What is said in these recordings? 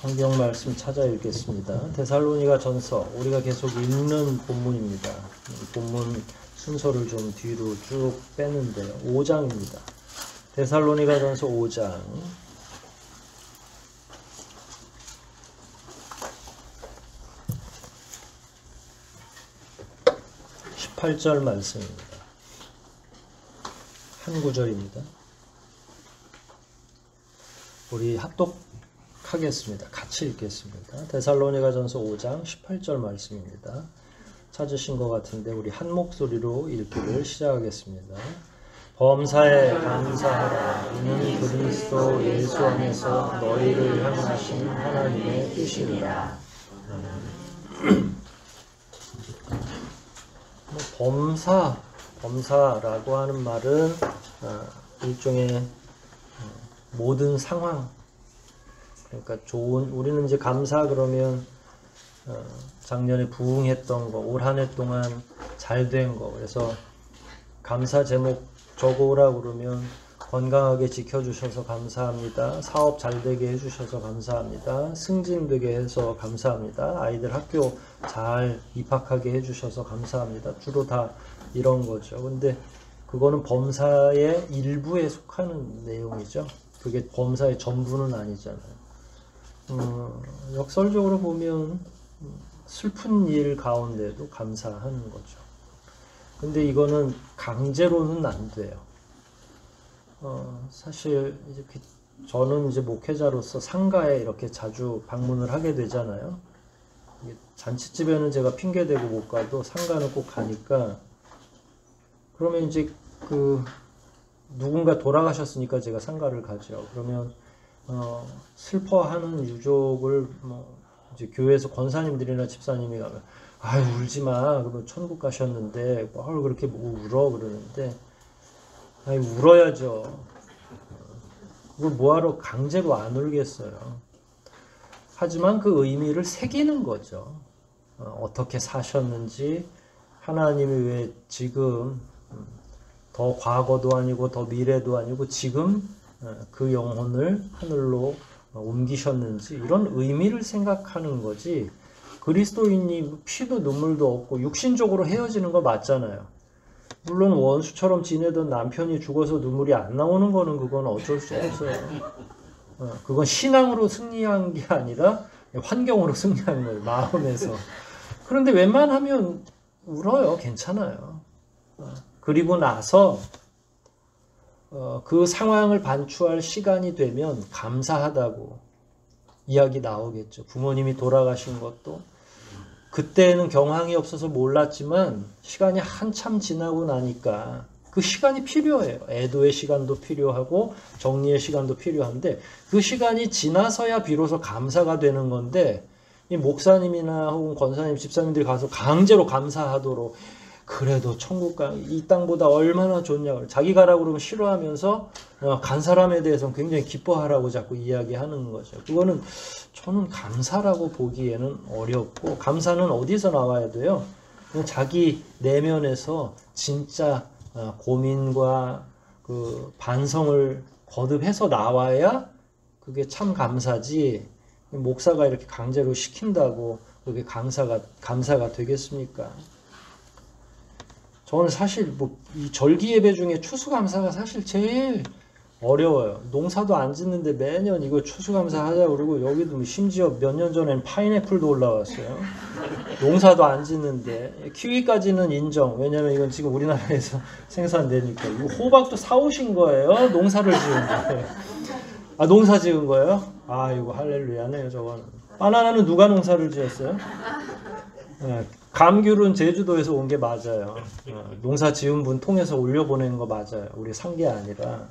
성경 말씀 찾아 읽겠습니다. 데살로니가 전서, 우리가 계속 읽는 본문입니다. 본문 순서를 좀 뒤로 쭉 빼는데요. 5장입니다. 데살로니가 전서 5장 18절 말씀입니다. 한 구절입니다. 우리 합독하겠습니다. 같이 읽겠습니다. 데살로니가 전서 5장 18절 말씀입니다. 찾으신 것 같은데 우리 한 목소리로 읽기를 시작하겠습니다. 범사에 감사하라. 이는 그리스도 예수 안에서 너희를 향하신 하나님의 뜻이니라. 범사라고 하는 말은 일종의 모든 상황, 그러니까 우리는 이제 감사 그러면 작년에 부응했던 거, 올 한 해 동안 잘 된 거, 그래서 감사 제목 적어오라 그러면 건강하게 지켜주셔서 감사합니다. 사업 잘 되게 해주셔서 감사합니다. 승진되게 해서 감사합니다. 아이들 학교 잘 입학하게 해주셔서 감사합니다. 주로 다 이런 거죠. 근데 그거는 범사의 일부에 속하는 내용이죠. 그게 범사의 전부는 아니잖아요. 역설적으로 보면 슬픈 일 가운데도 감사하는 거죠. 근데 이거는 강제로는 안 돼요. 사실 이제 저는 이제 목회자로서 상가에 이렇게 자주 방문을 하게 되잖아요. 잔치집에는 제가 핑계대고 못 가도 상가는 꼭 가니까, 그러면 이제 누군가 돌아가셨으니까 제가 상가를 가죠. 그러면 슬퍼하는 유족을 이제 교회에서 권사님들이나 집사님이 가면 아유 울지 마. 그러면 천국 가셨는데 뭘 그렇게 울어 그러는데, 아니 울어야죠. 그걸 뭐하러 강제로 안 울겠어요. 하지만 그 의미를 새기는 거죠. 어떻게 사셨는지, 하나님이 왜 지금 더 과거도 아니고 더 미래도 아니고 지금 그 영혼을 하늘로 옮기셨는지, 이런 의미를 생각하는 거지. 그리스도인이 피도 눈물도 없고 육신적으로 헤어지는 거 맞잖아요. 물론 원수처럼 지내던 남편이 죽어서 눈물이 안 나오는 거는 그건 어쩔 수 없어요. 그건 신앙으로 승리한 게 아니라 환경으로 승리한 거예요. 마음에서. 그런데 웬만하면 울어요. 괜찮아요. 그리고 나서 그 상황을 반추할 시간이 되면 감사하다고 이야기 나오겠죠. 부모님이 돌아가신 것도 그때는 경황이 없어서 몰랐지만 시간이 한참 지나고 나니까 그 시간이 필요해요. 애도의 시간도 필요하고 정리의 시간도 필요한데 그 시간이 지나서야 비로소 감사가 되는 건데, 이 목사님이나 혹은 권사님, 집사님들이 가서 강제로 감사하도록, 그래도 천국 이 땅보다 얼마나 좋냐고, 자기 가라고 그러면 싫어하면서 간 사람에 대해서는 굉장히 기뻐하라고 자꾸 이야기하는 거죠. 그거는 저는 감사라고 보기에는 어렵고, 감사는 어디서 나와야 돼요? 그냥 자기 내면에서 진짜 고민과 그 반성을 거듭해서 나와야 그게 참 감사지, 목사가 이렇게 강제로 시킨다고 그게 감사가 되겠습니까? 저는 사실 이 절기 예배 중에 추수감사가 사실 제일 어려워요. 농사도 안 짓는데 매년 이거 추수감사 하자고 그러고, 여기도 심지어 몇 년 전에는 파인애플도 올라왔어요. 농사도 안 짓는데. 키위까지는 인정. 왜냐면 이건 지금 우리나라에서 생산되니까. 이거 호박도 사오신 거예요? 농사를 지은 거예요? 아, 농사 지은 거예요? 아, 이거 할렐루야네요, 저거는. 바나나는 누가 농사를 지었어요? 감귤은 제주도에서 온 게 맞아요. 농사 지은 분 통해서 올려보낸 거 맞아요. 우리 산 게 아니라.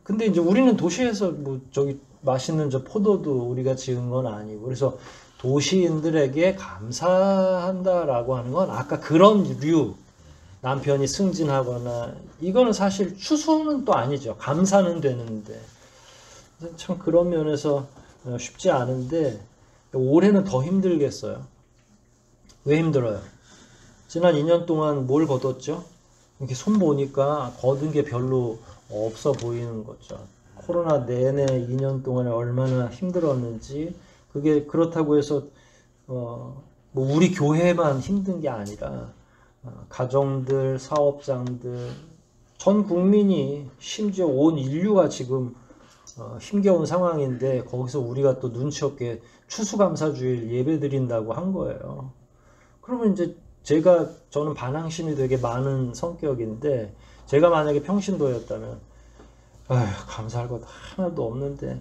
근데 이제 우리는 도시에서 저기 맛있는 저 포도도 우리가 지은 건 아니고, 그래서 도시인들에게 감사한다라고 하는 건 아까 그런 류, 남편이 승진하거나, 이거는 사실 추수는 또 아니죠. 감사는 되는데. 참 그런 면에서 쉽지 않은데, 올해는 더 힘들겠어요. 왜 힘들어요? 지난 2년 동안 뭘 거뒀죠? 이렇게 손 보니까 거둔 게 별로 없어 보이는 거죠. 코로나 내내 2년 동안에 얼마나 힘들었는지, 그게 그렇다고 해서 뭐 우리 교회만 힘든 게 아니라 가정들, 사업장들, 전 국민이, 심지어 온 인류가 지금 힘겨운 상황인데, 거기서 우리가 또 눈치 없게 추수감사주일 예배 드린다고 한 거예요. 그러면 이제 저는 반항심이 되게 많은 성격인데, 제가 만약에 평신도였다면, 아휴, 감사할 것 하나도 없는데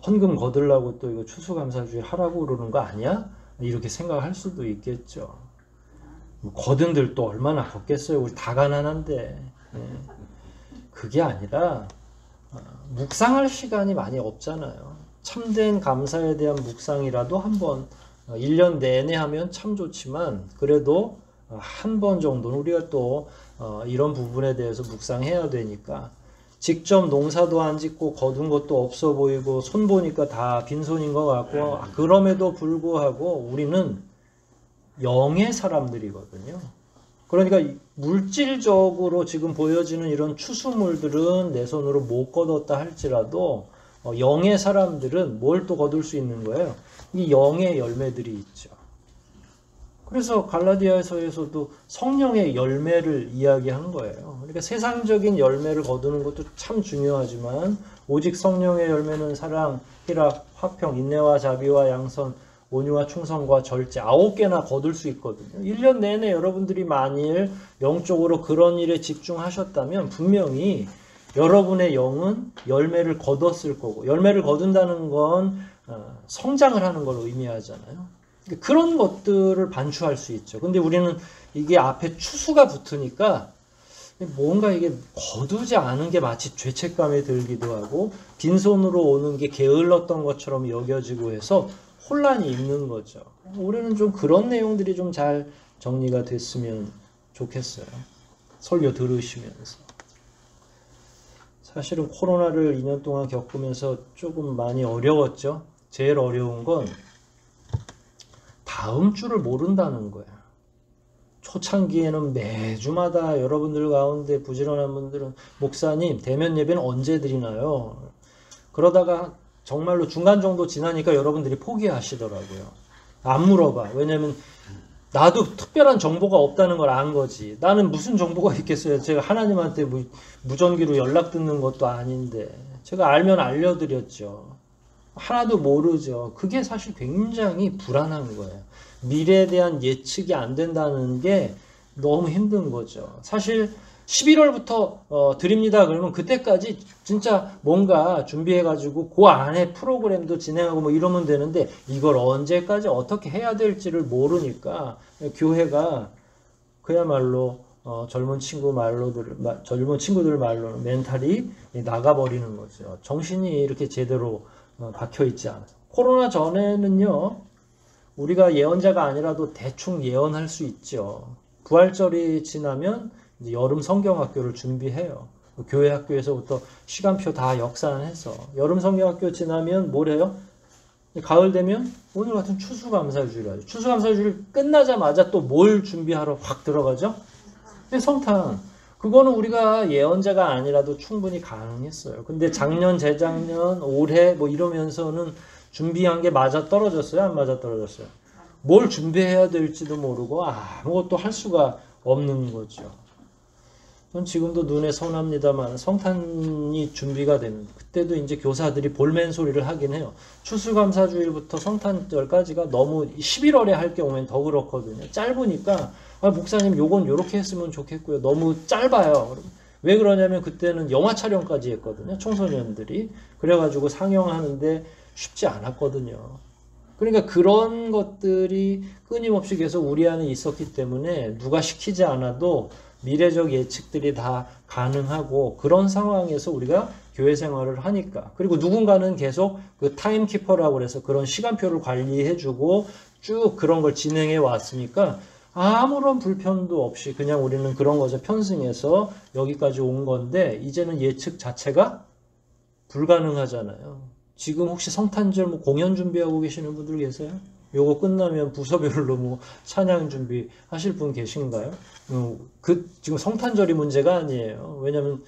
헌금 거들라고 또 이거 추수감사주일 하라고 그러는 거 아니야? 이렇게 생각할 수도 있겠죠. 거둔들 또 얼마나 걷겠어요. 우리 다 가난한데. 그게 아니라 묵상할 시간이 많이 없잖아요. 참된 감사에 대한 묵상이라도 한번 1년 내내 하면 참 좋지만, 그래도 한 번 정도는 우리가 또 이런 부분에 대해서 묵상해야 되니까, 직접 농사도 안 짓고 거둔 것도 없어 보이고 손 보니까 다 빈손인 것 같고, 그럼에도 불구하고 우리는 영의 사람들이거든요. 그러니까 물질적으로 지금 보여지는 이런 추수물들은 내 손으로 못 거뒀다 할지라도 영의 사람들은 뭘 또 거둘 수 있는 거예요? 이 영의 열매들이 있죠. 그래서 갈라디아서에서도 성령의 열매를 이야기한 거예요. 그러니까 세상적인 열매를 거두는 것도 참 중요하지만, 오직 성령의 열매는 사랑, 희락, 화평, 인내와 자비와 양선, 온유와 충성과 절제, 9개나 거둘 수 있거든요. 1년 내내 여러분들이 만일 영적으로 그런 일에 집중하셨다면 분명히 여러분의 영은 열매를 거뒀을 거고, 열매를 거둔다는 건 성장을 하는 걸 의미하잖아요. 그런 것들을 반추할 수 있죠. 근데 우리는 이게 앞에 추수가 붙으니까 뭔가 이게 거두지 않은 게 마치 죄책감이 들기도 하고, 빈손으로 오는 게 게을렀던 것처럼 여겨지고 해서 혼란이 있는 거죠. 올해는 좀 그런 내용들이 좀 잘 정리가 됐으면 좋겠어요. 설교 들으시면서. 사실은 코로나를 2년 동안 겪으면서 조금 많이 어려웠죠. 제일 어려운 건 다음 주를 모른다는 거야. 초창기에는 매주마다 여러분들 가운데 부지런한 분들은, 목사님 대면 예배는 언제 드리나요? 그러다가 정말로 중간 정도 지나니까 여러분들이 포기하시더라고요. 안 물어봐. 왜냐면 나도 특별한 정보가 없다는 걸 안 거지. 나는 무슨 정보가 있겠어요. 제가 하나님한테 무전기로 연락 듣는 것도 아닌데. 제가 알면 알려드렸죠. 하나도 모르죠. 그게 사실 굉장히 불안한 거예요. 미래에 대한 예측이 안 된다는 게 너무 힘든 거죠. 사실 11월부터 드립니다. 그러면 그때까지 진짜 뭔가 준비해가지고 그 안에 프로그램도 진행하고 뭐 이러면 되는데, 이걸 언제까지 어떻게 해야 될지를 모르니까 교회가 그야말로 젊은 친구들 말로는 멘탈이 나가버리는 거죠. 정신이 이렇게 제대로 박혀 있지 않아요. 코로나 전에는요, 우리가 예언자가 아니라도 대충 예언할 수 있죠. 부활절이 지나면 이제 여름 성경학교를 준비해요. 교회 학교에서부터 시간표 다 역산해서 여름 성경학교 지나면 뭘 해요? 가을 되면 오늘 같은 추수감사주일 하죠. 추수감사주일 끝나자마자 또 뭘 준비하러 확 들어가죠? 성탄. 그거는 우리가 예언자가 아니라도 충분히 가능했어요. 근데 작년, 재작년, 올해 뭐 이러면서는 준비한 게 맞아 떨어졌어요? 안 맞아 떨어졌어요? 뭘 준비해야 될지도 모르고 아무것도 할 수가 없는 거죠. 전 지금도 눈에 선합니다만, 성탄이 준비가 되면 그때도 이제 교사들이 볼멘 소리를 하긴 해요. 추수감사주일부터 성탄절까지가 너무 11월에 할 경우엔 더 그렇거든요. 짧으니까 목사님 요건 요렇게 했으면 좋겠고요. 너무 짧아요. 왜 그러냐면 그때는 영화 촬영까지 했거든요. 청소년들이. 그래가지고 상영하는데 쉽지 않았거든요. 그러니까 그런 것들이 끊임없이 계속 우리 안에 있었기 때문에 누가 시키지 않아도 미래적 예측들이 다 가능하고, 그런 상황에서 우리가 교회 생활을 하니까, 그리고 누군가는 계속 그 타임키퍼라고 그래서 그런 시간표를 관리해주고 쭉 그런 걸 진행해 왔으니까 아무런 불편도 없이 그냥 우리는 그런 것에 편승해서 여기까지 온 건데, 이제는 예측 자체가 불가능하잖아요. 지금 혹시 성탄절 뭐 공연 준비하고 계시는 분들 계세요? 요거 끝나면 부서별로 뭐 찬양 준비 하실 분 계신가요? 지금 성탄절이 문제가 아니에요. 왜냐면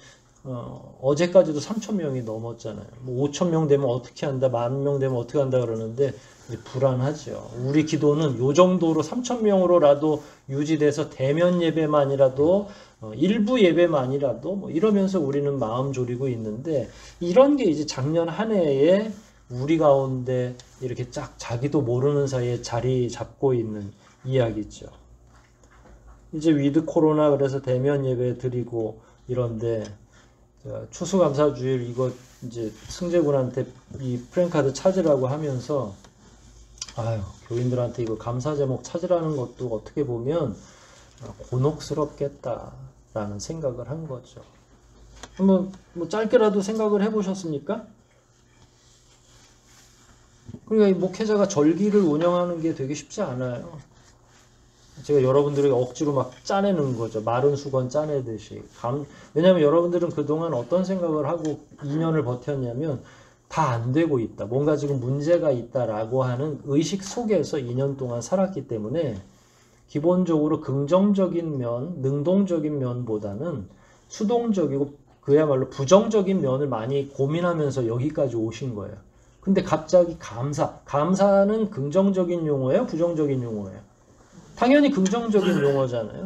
어제까지도 3,000명이 넘었잖아요. 뭐 5,000명 되면 어떻게 한다, 10,000명 되면 어떻게 한다 그러는데 이제 불안하죠. 우리 기도는 요 정도로 3,000명으로라도 유지돼서 대면 예배만이라도 일부 예배만이라도 뭐 이러면서 우리는 마음 졸이고 있는데, 이런 게 이제 작년 한 해에 우리 가운데 이렇게 쫙 자기도 모르는 사이에 자리 잡고 있는 이야기죠. 이제 위드 코로나 그래서 대면 예배 드리고 이런데, 추수감사주일 이거 이제 승재군한테 이 프랭카드 찾으라고 하면서 아유, 교인들한테 이거 감사 제목 찾으라는 것도 어떻게 보면 곤혹스럽겠다라는 생각을 한 거죠. 한번 뭐 짧게라도 생각을 해보셨습니까? 그러니까 이 목회자가 절기를 운영하는 게 되게 쉽지 않아요. 제가 여러분들에게 억지로 막 짜내는 거죠. 마른 수건 짜내듯이. 왜냐하면 여러분들은 그동안 어떤 생각을 하고 2년을 버텼냐면 다 안 되고 있다, 뭔가 지금 문제가 있다라고 하는 의식 속에서 2년 동안 살았기 때문에 기본적으로 긍정적인 면, 능동적인 면보다는 수동적이고 그야말로 부정적인 면을 많이 고민하면서 여기까지 오신 거예요. 근데 갑자기 감사는 긍정적인 용어예요? 부정적인 용어예요? 당연히 긍정적인 용어잖아요.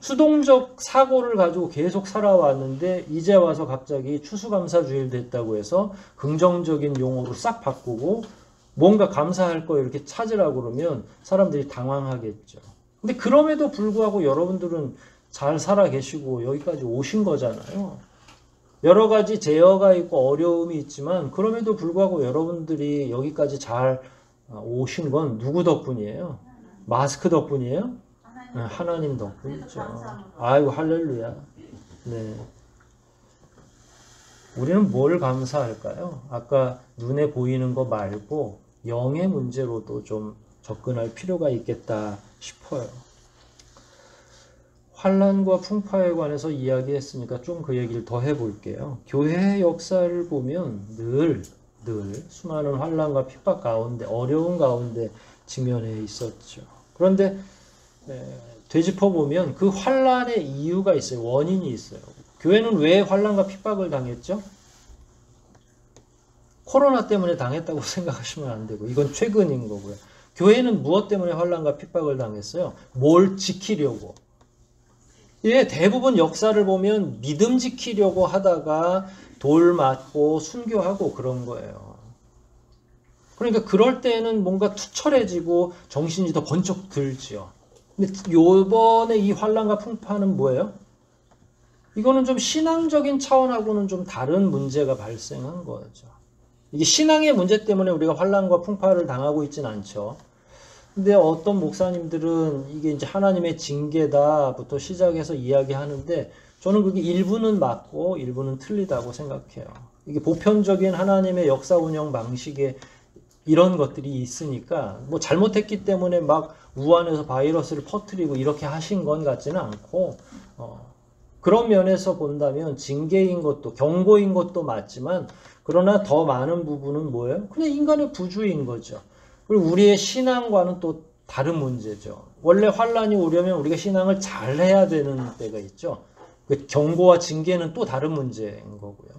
수동적 사고를 가지고 계속 살아왔는데 이제 와서 갑자기 추수감사주일 됐다고 해서 긍정적인 용어로 싹 바꾸고 뭔가 감사할 거 이렇게 찾으라고 그러면 사람들이 당황하겠죠. 근데 그럼에도 불구하고 여러분들은 잘 살아 계시고 여기까지 오신 거잖아요. 여러 가지 제어가 있고 어려움이 있지만 그럼에도 불구하고 여러분들이 여기까지 잘 오신 건 누구 덕분이에요? 마스크 덕분이에요? 하나님 덕분이죠. 아이고 할렐루야. 네. 우리는 뭘 감사할까요? 아까 눈에 보이는 거 말고 영의 문제로도 좀 접근할 필요가 있겠다 싶어요. 환난과 풍파에 관해서 이야기했으니까 좀 그 얘기를 더 해볼게요. 교회의 역사를 보면 늘 수많은 환난과 핍박 가운데, 어려운 가운데 직면해 있었죠. 그런데 되짚어보면 그 환난의 이유가 있어요. 원인이 있어요. 교회는 왜 환난과 핍박을 당했죠? 코로나 때문에 당했다고 생각하시면 안 되고, 이건 최근인 거고요. 교회는 무엇 때문에 환난과 핍박을 당했어요? 뭘 지키려고. 예, 대부분 역사를 보면 믿음 지키려고 하다가 돌 맞고 순교하고 그런 거예요. 그러니까 그럴 때는 뭔가 투철해지고 정신이 더 번쩍 들지요. 근데 요번에 이 환난과 풍파는 뭐예요? 이거는 좀 신앙적인 차원하고는 좀 다른 문제가 발생한 거죠. 이게 신앙의 문제 때문에 우리가 환난과 풍파를 당하고 있진 않죠. 근데 어떤 목사님들은 이게 이제 하나님의 징계다부터 시작해서 이야기하는데 저는 그게 일부는 맞고 일부는 틀리다고 생각해요. 이게 보편적인 하나님의 역사 운영 방식에 이런 것들이 있으니까 뭐 잘못했기 때문에 막 우한에서 바이러스를 퍼뜨리고 이렇게 하신 건 같지는 않고 그런 면에서 본다면 징계인 것도 경고인 것도 맞지만 그러나 더 많은 부분은 뭐예요? 그냥 인간의 부주의인 거죠. 그리고 우리의 신앙과는 또 다른 문제죠. 원래 환난이 오려면 우리가 신앙을 잘 해야 되는 때가 있죠. 그 경고와 징계는 또 다른 문제인 거고요.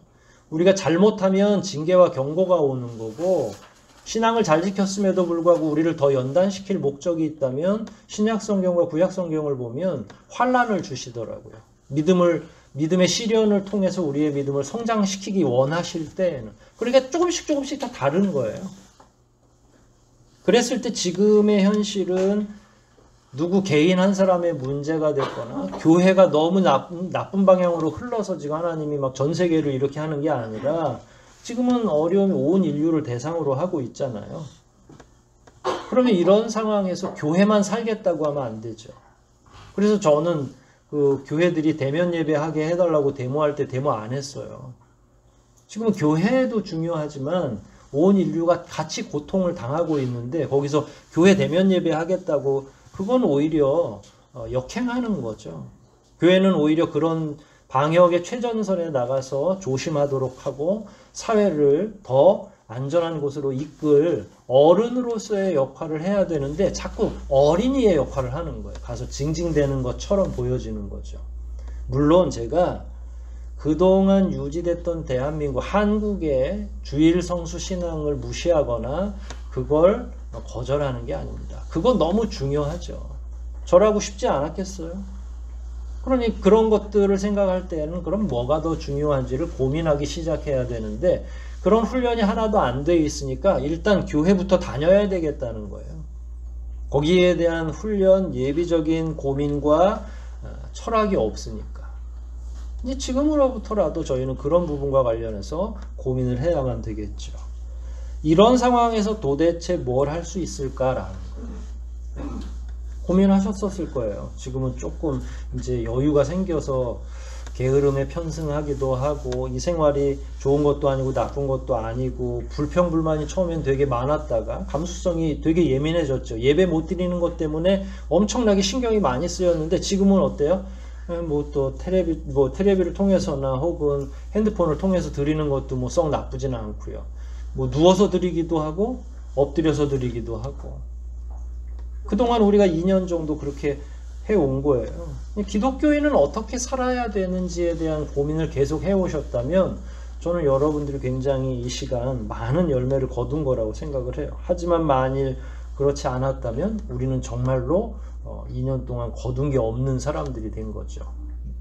우리가 잘못하면 징계와 경고가 오는 거고 신앙을 잘 지켰음에도 불구하고 우리를 더 연단시킬 목적이 있다면 신약 성경과 구약 성경을 보면 환난을 주시더라고요. 믿음의 시련을 통해서 우리의 믿음을 성장시키기 원하실 때에는. 그러니까 조금씩 다 다른 거예요. 그랬을 때 지금의 현실은 누구 개인 한 사람의 문제가 됐거나 교회가 너무 나쁜 방향으로 흘러서 지금 하나님이 막 전 세계를 이렇게 하는 게 아니라 지금은 어려움이 온 인류를 대상으로 하고 있잖아요. 그러면 이런 상황에서 교회만 살겠다고 하면 안 되죠. 그래서 저는 그 교회들이 대면 예배하게 해달라고 데모할 때 데모 안 했어요. 지금은 교회도 중요하지만 온 인류가 같이 고통을 당하고 있는데 거기서 교회 대면 예배 하겠다고 그건 오히려 역행하는 거죠. 교회는 오히려 그런 방역의 최전선에 나가서 조심하도록 하고 사회를 더 안전한 곳으로 이끌 어른으로서의 역할을 해야 되는데 자꾸 어린이의 역할을 하는 거예요. 가서 징징대는 것처럼 보여지는 거죠. 물론 제가 그동안 유지됐던 대한민국, 한국의 주일 성수 신앙을 무시하거나 그걸 거절하는 게 아닙니다. 그건 너무 중요하죠. 저라고 쉽지 않았겠어요? 그러니 그런 것들을 생각할 때는 그럼 뭐가 더 중요한지를 고민하기 시작해야 되는데 그런 훈련이 하나도 안 돼 있으니까 일단 교회부터 다녀야 되겠다는 거예요. 거기에 대한 훈련, 예비적인 고민과 철학이 없으니까. 이제 지금으로부터라도 저희는 그런 부분과 관련해서 고민을 해야만 되겠죠. 이런 상황에서 도대체 뭘 할 수 있을까라는 거예요. 고민하셨었을 거예요. 지금은 조금 이제 여유가 생겨서 게으름에 편승하기도 하고 이 생활이 좋은 것도 아니고 나쁜 것도 아니고 불평불만이 처음엔 되게 많았다가 감수성이 되게 예민해졌죠. 예배 못 드리는 것 때문에 엄청나게 신경이 많이 쓰였는데 지금은 어때요? 뭐 또 테레비를 통해서나 혹은 핸드폰을 통해서 드리는 것도 뭐 썩 나쁘지는 않고요. 뭐 누워서 드리기도 하고 엎드려서 드리기도 하고 그동안 우리가 2년 정도 그렇게 해온 거예요. 기독교인은 어떻게 살아야 되는지에 대한 고민을 계속 해오셨다면 저는 여러분들이 굉장히 이 시간 많은 열매를 거둔 거라고 생각을 해요. 하지만 만일 그렇지 않았다면 우리는 정말로 2년 동안 거둔 게 없는 사람들이 된 거죠.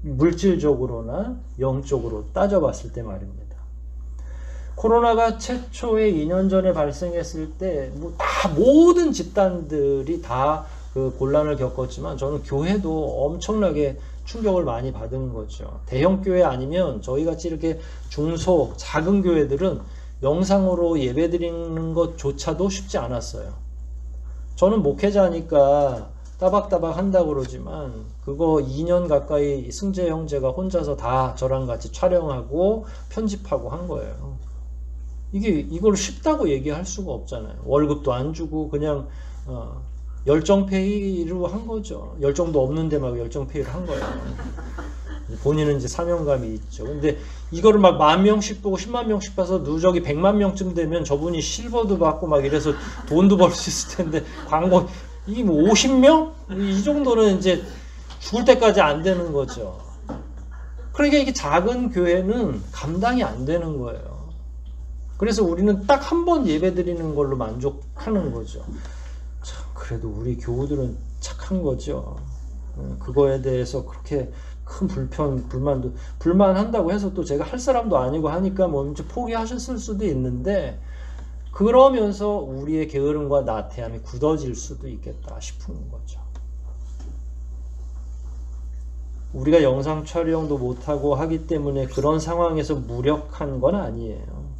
물질적으로나 영적으로 따져봤을 때 말입니다. 코로나가 최초에 2년 전에 발생했을 때 다 모든 집단들이 다 그 곤란을 겪었지만 저는 교회도 엄청나게 충격을 많이 받은 거죠. 대형 교회 아니면 저희같이 이렇게 중소 작은 교회들은 영상으로 예배 드리는 것조차도 쉽지 않았어요. 저는 목회자니까 따박따박 한다고 그러지만 그거 2년 가까이 승재 형제가 혼자서 다 저랑 같이 촬영하고 편집하고 한 거예요. 이걸 쉽다고 얘기할 수가 없잖아요. 월급도 안 주고 그냥 열정페이로 한 거죠. 열정도 없는데 막 열정페이를 한 거예요. 본인은 이제 사명감이 있죠. 근데 이거를 막 10,000명씩 보고 10만 명씩 봐서 누적이 100만 명쯤 되면 저분이 실버도 받고 막 이래서 돈도 벌 수 있을 텐데 광고 이게 뭐 50명? 이 정도는 이제 죽을 때까지 안 되는 거죠. 그러니까 이게 작은 교회는 감당이 안 되는 거예요. 그래서 우리는 딱 한 번 예배 드리는 걸로 만족하는 거죠. 참, 그래도 우리 교우들은 착한 거죠. 그거에 대해서 그렇게 큰 불만한다고 해서 또 제가 할 사람도 아니고 하니까 뭐 이제 포기하셨을 수도 있는데 그러면서 우리의 게으름과 나태함이 굳어질 수도 있겠다 싶은 거죠. 우리가 영상 촬영도 못하고 하기 때문에 그런 상황에서 무력한 건 아니에요.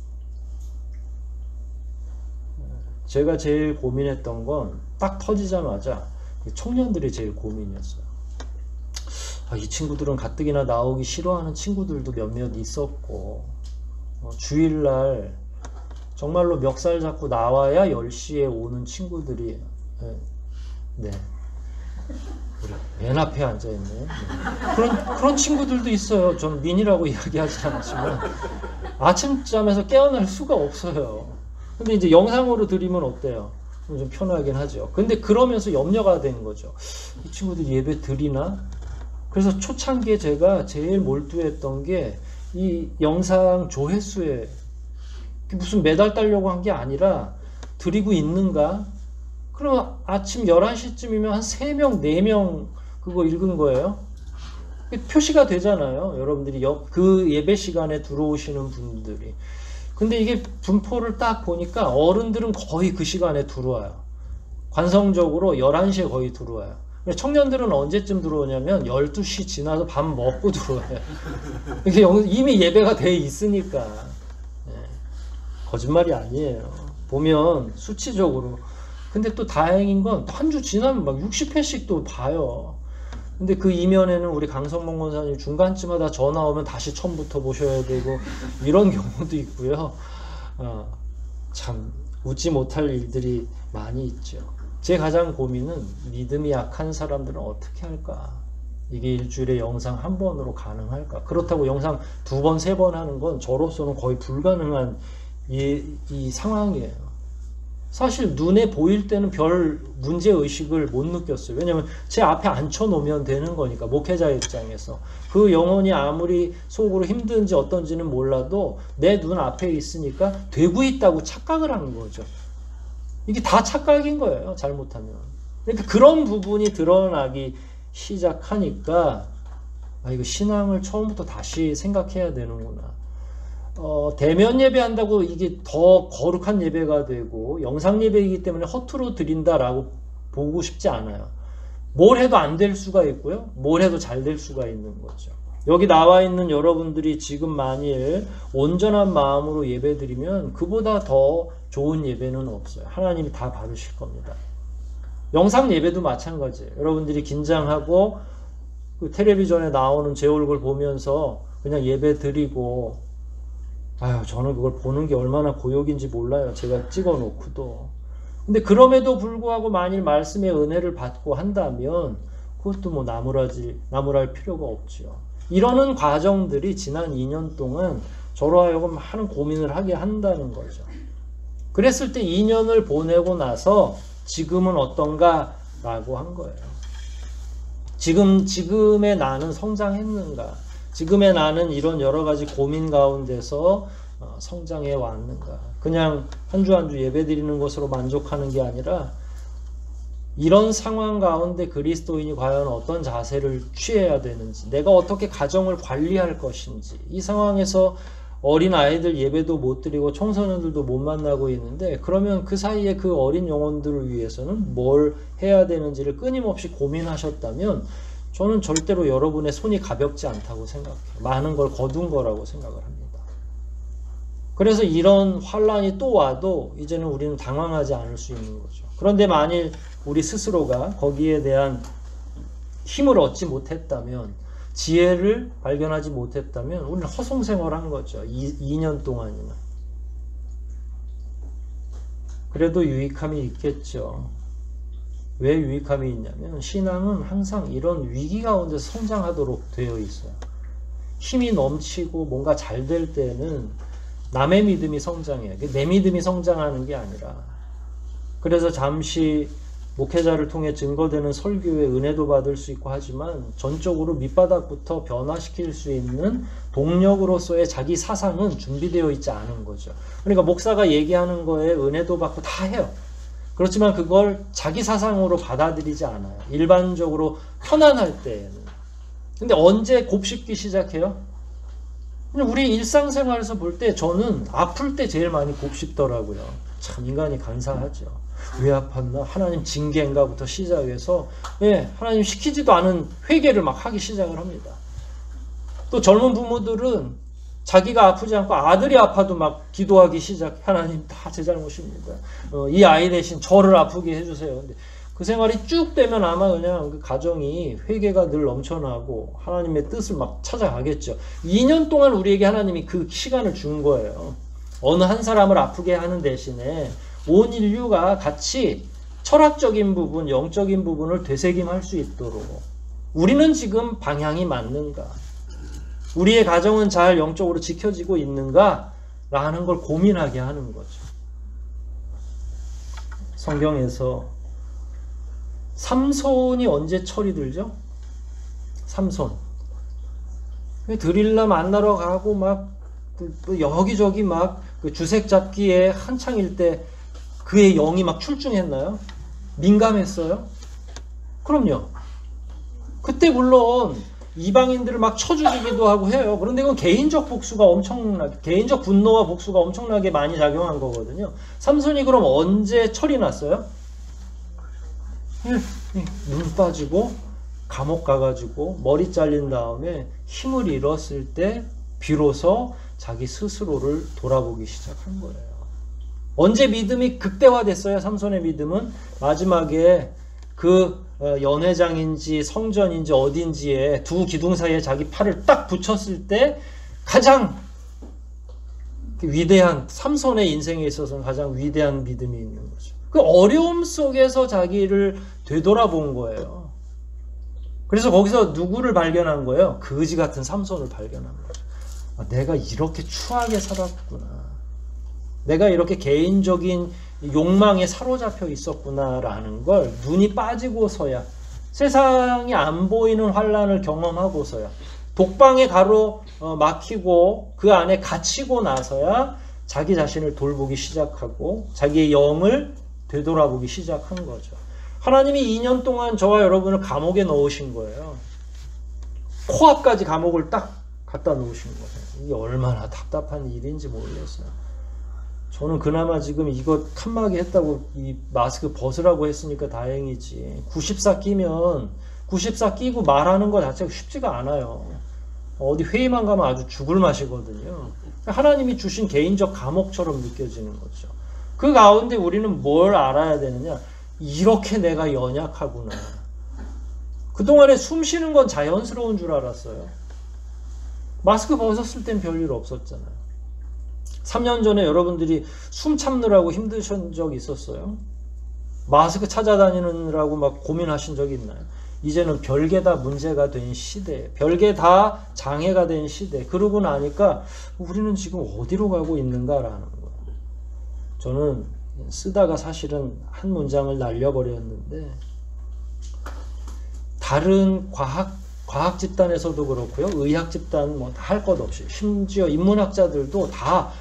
제가 제일 고민했던 건 딱 터지자마자 청년들이 제일 고민이었어요. 이 친구들은 가뜩이나 나오기 싫어하는 친구들도 몇몇 있었고 주일날 정말로 멱살 잡고 나와야 10시에 오는 친구들이 네. 맨 앞에 앉아있네. 그런 친구들도 있어요. 저는 민이라고 이야기하지 않지만 아침잠에서 깨어날 수가 없어요. 근데 이제 영상으로 드리면 어때요? 좀 편하긴 하죠. 근데 그러면서 염려가 된 거죠. 이 친구들 예배 드리나? 그래서 초창기에 제가 제일 몰두했던 게 이 영상 조회수에 무슨 매달 따려고 한 게 아니라 드리고 있는가? 그럼 아침 11시쯤이면 한 3명, 4명 그거 읽은 거예요. 표시가 되잖아요. 여러분들이 그 예배 시간에 들어오시는 분들이. 근데 이게 분포를 딱 보니까 어른들은 거의 그 시간에 들어와요. 관성적으로 11시에 거의 들어와요. 청년들은 언제쯤 들어오냐면 12시 지나서 밥 먹고 들어와요. 이게 이미 예배가 돼 있으니까. 네. 거짓말이 아니에요. 보면 수치적으로. 근데 또 다행인 건 한 주 지나면 막 60회씩 또 봐요. 근데 그 이면에는 우리 강성봉 권사님 중간쯤마다 전화 오면 다시 처음부터 보셔야 되고 이런 경우도 있고요. 참 웃지 못할 일들이 많이 있죠. 제 가장 고민은 믿음이 약한 사람들은 어떻게 할까? 이게 일주일에 영상 한 번으로 가능할까? 그렇다고 영상 2번, 3번 하는 건 저로서는 거의 불가능한 이 상황이에요. 사실 눈에 보일 때는 별 문제의식을 못 느꼈어요. 왜냐면 제 앞에 앉혀놓으면 되는 거니까, 목회자 입장에서. 그 영혼이 아무리 속으로 힘든지 어떤지는 몰라도 내 눈 앞에 있으니까 되고 있다고 착각을 하는 거죠. 이게 다 착각인 거예요, 잘못하면. 그러니까 그런 부분이 드러나기 시작하니까 이거 신앙을 처음부터 다시 생각해야 되는구나. 대면 예배한다고 이게 더 거룩한 예배가 되고 영상 예배이기 때문에 허투루 드린다라고 보고 싶지 않아요. 뭘 해도 안 될 수가 있고요, 뭘 해도 잘 될 수가 있는 거죠. 여기 나와 있는 여러분들이 지금 만일 온전한 마음으로 예배 드리면 그보다 더 좋은 예배는 없어요. 하나님이 다 받으실 겁니다. 영상 예배도 마찬가지예요. 여러분들이 긴장하고 그 텔레비전에 나오는 제 얼굴 보면서 그냥 예배 드리고, 저는 그걸 보는 게 얼마나 고역인지 몰라요. 제가 찍어 놓고도. 근데 그럼에도 불구하고 만일 말씀의 은혜를 받고 한다면 그것도 뭐 나무랄 필요가 없죠. 이러는 과정들이 지난 2년 동안 저로 하여금 많은 고민을 하게 한다는 거죠. 그랬을 때 2년을 보내고 나서 지금은 어떤가 라고 한 거예요. 지금의 나는 성장했는가? 지금의 나는 이런 여러 가지 고민 가운데서 성장해 왔는가? 그냥 한 주 한 주 예배 드리는 것으로 만족하는 게 아니라 이런 상황 가운데 그리스도인이 과연 어떤 자세를 취해야 되는지, 내가 어떻게 가정을 관리할 것인지, 이 상황에서 어린 아이들 예배도 못 드리고 청소년들도 못 만나고 있는데, 그러면 그 사이에 그 어린 영혼들을 위해서는 뭘 해야 되는지를 끊임없이 고민하셨다면 저는 절대로 여러분의 손이 가볍지 않다고 생각해요. 많은 걸 거둔 거라고 생각을 합니다. 그래서 이런 환란이 또 와도 이제는 우리는 당황하지 않을 수 있는 거죠. 그런데 만일 우리 스스로가 거기에 대한 힘을 얻지 못했다면, 지혜를 발견하지 못했다면 우리는 허송생활한 거죠. 2년 동안이나. 그래도 유익함이 있겠죠. 왜 유익함이 있냐면 신앙은 항상 이런 위기 가운데서 성장하도록 되어 있어요. 힘이 넘치고 뭔가 잘 될 때는 남의 믿음이 성장해요. 내 믿음이 성장하는 게 아니라. 그래서 잠시 목회자를 통해 증거되는 설교에 은혜도 받을 수 있고 하지만 전적으로 밑바닥부터 변화시킬 수 있는 동력으로서의 자기 사상은 준비되어 있지 않은 거죠. 그러니까 목사가 얘기하는 거에 은혜도 받고 다 해요. 그렇지만 그걸 자기 사상으로 받아들이지 않아요. 일반적으로 편안할 때에는. 근데 언제 곱씹기 시작해요? 우리 일상생활에서 볼 때 저는 아플 때 제일 많이 곱씹더라고요. 참 인간이 간사하죠. 왜 아팠나? 하나님 징계인가부터 시작해서 하나님 시키지도 않은 회개를 막 하기 시작을 합니다. 또 젊은 부모들은 자기가 아프지 않고 아들이 아파도 막 기도하기 시작. 하나님 다 제 잘못입니다. 이 아이 대신 저를 아프게 해주세요. 근데 그 생활이 쭉 되면 아마 그냥 그 가정이 회개가 늘 넘쳐나고 하나님의 뜻을 막 찾아가겠죠. 2년 동안 우리에게 하나님이 그 시간을 준 거예요. 어느 한 사람을 아프게 하는 대신에 온 인류가 같이 철학적인 부분, 영적인 부분을 되새김할 수 있도록 우리는 지금 방향이 맞는가? 우리의 가정은 잘 영적으로 지켜지고 있는가? 라는 걸 고민하게 하는 거죠. 성경에서 삼손이 언제 철이 들죠? 삼손. 드릴라 만나러 가고 막 여기저기 막 주색 잡기에 한창일 때 그의 영이 막 출중했나요? 민감했어요? 그럼요. 그때 물론 이방인들을 막 쳐 죽이기도 하고 해요. 그런데 그건 개인적 개인적 분노와 복수가 엄청나게 많이 작용한 거거든요. 삼손이 그럼 언제 철이 났어요? 눈 빠지고 감옥 가가지고 머리 잘린 다음에 힘을 잃었을 때 비로소 자기 스스로를 돌아보기 시작한 거예요. 언제 믿음이 극대화됐어요? 삼손의 믿음은 마지막에 그 연회장인지 성전인지 어딘지에 두 기둥 사이에 자기 팔을 딱 붙였을 때 가장 위대한, 삼손의 인생에 있어서는 가장 위대한 믿음이 있는 거죠. 그 어려움 속에서 자기를 되돌아본 거예요. 그래서 거기서 누구를 발견한 거예요? 거지 같은 삼손을 발견한 거예요. 내가 이렇게 추하게 살았구나. 내가 이렇게 개인적인 욕망에 사로잡혀 있었구나라는 걸 눈이 빠지고서야, 세상이 안 보이는 환란을 경험하고서야, 독방에 가로막히고 그 안에 갇히고 나서야 자기 자신을 돌보기 시작하고 자기의 영을 되돌아보기 시작한 거죠. 하나님이 2년 동안 저와 여러분을 감옥에 넣으신 거예요. 코앞까지 감옥을 딱 갖다 놓으신 거예요. 이게 얼마나 답답한 일인지 모르겠어요. 저는 그나마 지금 이거 칸막이 했다고 이 마스크 벗으라고 했으니까 다행이지. 94 끼면 94 끼고 말하는 거 자체가 쉽지가 않아요. 어디 회의만 가면 아주 죽을 맛이거든요. 하나님이 주신 개인적 감옥처럼 느껴지는 거죠. 그 가운데 우리는 뭘 알아야 되느냐? 이렇게 내가 연약하구나. 그동안에 숨 쉬는 건 자연스러운 줄 알았어요. 마스크 벗었을 땐 별일 없었잖아요. 3년 전에 여러분들이 숨 참느라고 힘드신 적 있었어요? 마스크 찾아다니느라고 막 고민하신 적 있나요? 이제는 별게 다 문제가 된 시대, 별게 다 장애가 된 시대. 그러고 나니까 우리는 지금 어디로 가고 있는가라는 거예요. 저는 쓰다가 사실은 한 문장을 날려버렸는데, 다른 과학 집단에서도 그렇고요, 의학 집단 뭐 다 할 것 없이, 심지어 인문학자들도 다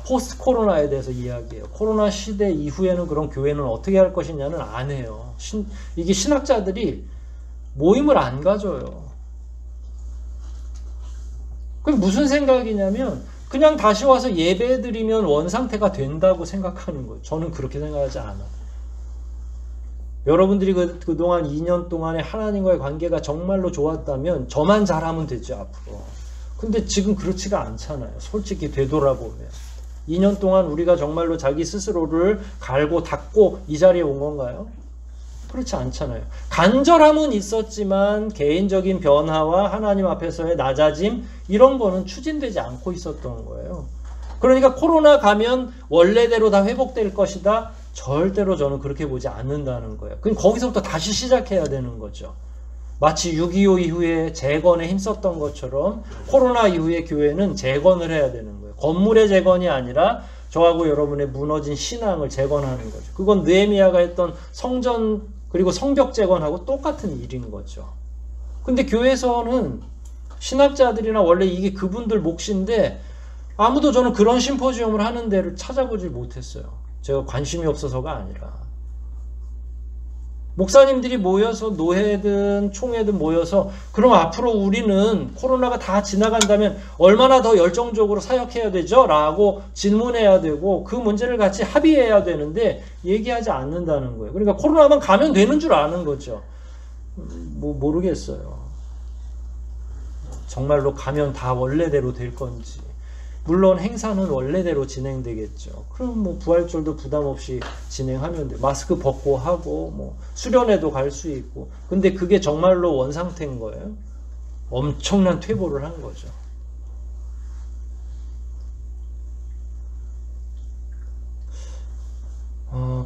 포스트 코로나에 대해서 이야기해요. 코로나 시대 이후에는 그런 교회는 어떻게 할 것이냐는 안 해요. 이게 신학자들이 모임을 안 가져요. 그게 무슨 생각이냐면 그냥 다시 와서 예배드리면 원상태가 된다고 생각하는 거예요. 저는 그렇게 생각하지 않아요. 여러분들이 그동안 2년 동안에 하나님과의 관계가 정말로 좋았다면 저만 잘하면 되죠, 앞으로. 근데 지금 그렇지가 않잖아요. 솔직히 되돌아보면. 2년 동안 우리가 정말로 자기 스스로를 갈고 닦고 이 자리에 온 건가요? 그렇지 않잖아요. 간절함은 있었지만 개인적인 변화와 하나님 앞에서의 낮아짐, 이런 거는 추진되지 않고 있었던 거예요. 그러니까 코로나 가면 원래대로 다 회복될 것이다. 절대로 저는 그렇게 보지 않는다는 거예요. 그럼 거기서부터 다시 시작해야 되는 거죠. 마치 6.25 이후에 재건에 힘썼던 것처럼 코로나 이후에 교회는 재건을 해야 되는 거예요. 건물의 재건이 아니라 저하고 여러분의 무너진 신앙을 재건하는 거죠. 그건 느헤미야가 했던 성전 그리고 성벽 재건하고 똑같은 일인 거죠. 근데 교회에서는 신학자들이나 원래 이게 그분들 몫인데 아무도 저는 그런 심포지엄을 하는 데를 찾아보질 못했어요. 제가 관심이 없어서가 아니라. 목사님들이 모여서 노회든 총회든 모여서 그럼 앞으로 우리는 코로나가 다 지나간다면 얼마나 더 열정적으로 사역해야 되죠? 라고 질문해야 되고 그 문제를 같이 합의해야 되는데 얘기하지 않는다는 거예요. 그러니까 코로나만 가면 되는 줄 아는 거죠. 모르겠어요. 정말로 가면 다 원래대로 될 건지. 물론 행사는 원래대로 진행되겠죠. 그럼 뭐 부활절도 부담 없이 진행하면 돼. 마스크 벗고 하고 뭐 수련회도 갈 수 있고. 근데 그게 정말로 원상태인 거예요. 엄청난 퇴보를 한 거죠.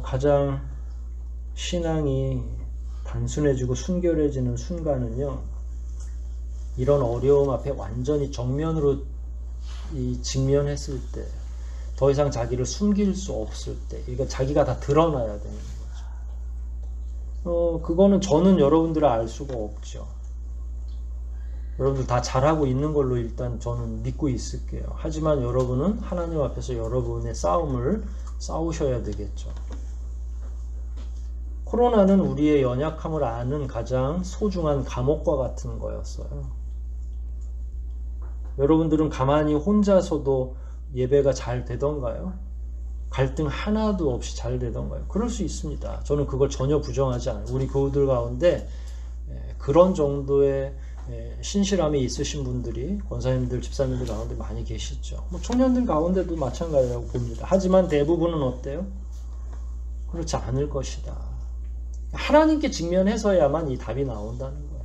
가장 신앙이 단순해지고 순결해지는 순간은요, 이런 어려움 앞에 완전히 정면으로 직면했을 때, 더 이상 자기를 숨길 수 없을 때, 그러니까 자기가 다 드러나야 되는 거죠. 그거는 저는 여러분들을 알 수가 없죠. 여러분들 다 잘하고 있는 걸로 일단 저는 믿고 있을게요. 하지만 여러분은 하나님 앞에서 여러분의 싸움을 싸우셔야 되겠죠. 코로나는 우리의 연약함을 아는 가장 소중한 감옥과 같은 거였어요. 여러분들은 가만히 혼자서도 예배가 잘 되던가요? 갈등 하나도 없이 잘 되던가요? 그럴 수 있습니다. 저는 그걸 전혀 부정하지 않아요. 우리 교우들 가운데 그런 정도의 신실함이 있으신 분들이, 권사님들, 집사님들 가운데 많이 계시죠. 뭐 청년들 가운데도 마찬가지라고 봅니다. 하지만 대부분은 어때요? 그렇지 않을 것이다. 하나님께 직면해서야만 이 답이 나온다는 거예요.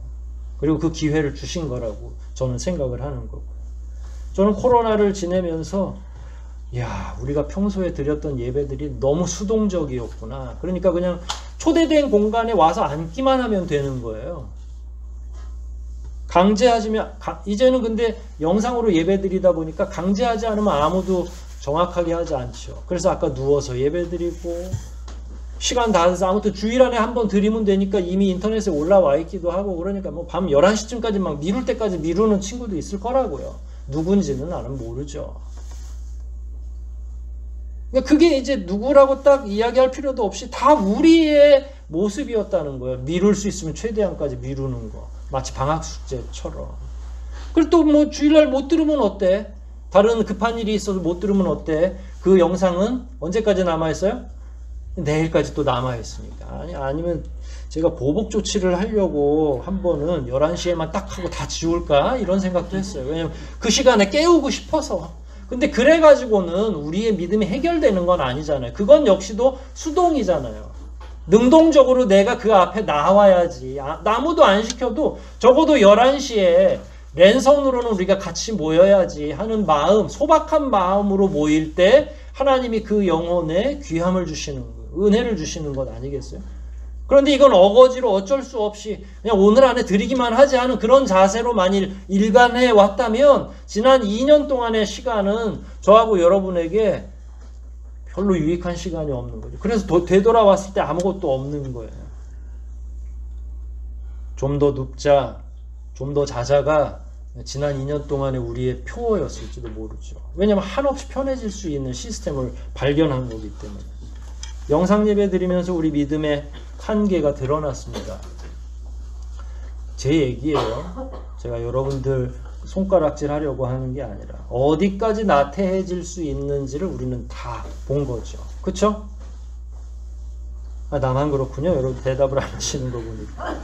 그리고 그 기회를 주신 거라고 저는 생각을 하는 거고. 저는 코로나를 지내면서 우리가 평소에 드렸던 예배들이 너무 수동적이었구나. 그러니까 그냥 초대된 공간에 와서 앉기만 하면 되는 거예요. 강제하지면, 이제는 근데 영상으로 예배 드리다 보니까 강제하지 않으면 아무도 정확하게 하지 않죠. 그래서 아까 누워서 예배드리고 시간 다 돼서 아무튼 주일 안에 한번 드리면 되니까 이미 인터넷에 올라와 있기도 하고 그러니까 뭐 밤 11시쯤까지 막 미룰 때까지 미루는 친구도 있을 거라고요. 누군지는 나는 모르죠. 그러니까 그게 이제 누구라고 딱 이야기할 필요도 없이 다 우리의 모습이었다는 거예요. 미룰 수 있으면 최대한까지 미루는 거. 마치 방학 숙제처럼. 그리고 또 뭐 주일날 못 들으면 어때? 다른 급한 일이 있어서 못 들으면 어때? 그 영상은 언제까지 남아있어요? 내일까지 또 남아있으니까. 아니면 제가 보복 조치를 하려고 한 번은 11시에만 딱 하고 다 지울까? 이런 생각도 했어요. 왜냐면 그 시간에 깨우고 싶어서. 근데 그래가지고는 우리의 믿음이 해결되는 건 아니잖아요. 그건 역시도 수동이잖아요. 능동적으로 내가 그 앞에 나와야지. 아무도 안 시켜도 적어도 11시에 랜선으로는 우리가 같이 모여야지 하는 마음, 소박한 마음으로 모일 때 하나님이 그 영혼에 귀함을 주시는 거, 은혜를 주시는 것 아니겠어요? 그런데 이건 어거지로 어쩔 수 없이 그냥 오늘 안에 드리기만 하지 않은 그런 자세로 만일 일관해 왔다면 지난 2년 동안의 시간은 저하고 여러분에게 별로 유익한 시간이 없는 거죠. 그래서 되돌아왔을 때 아무것도 없는 거예요. 좀 더 눕자, 좀 더 자자가 지난 2년 동안의 우리의 표어였을지도 모르죠. 왜냐하면 한없이 편해질 수 있는 시스템을 발견한 거기 때문에. 영상 예배 드리면서 우리 믿음의 한계가 드러났습니다. 제 얘기예요. 제가 여러분들 손가락질 하려고 하는 게 아니라 어디까지 나태해질 수 있는지를 우리는 다 본 거죠. 그쵸? 나만 그렇군요. 여러분 대답을 안 하시는 거 보니까.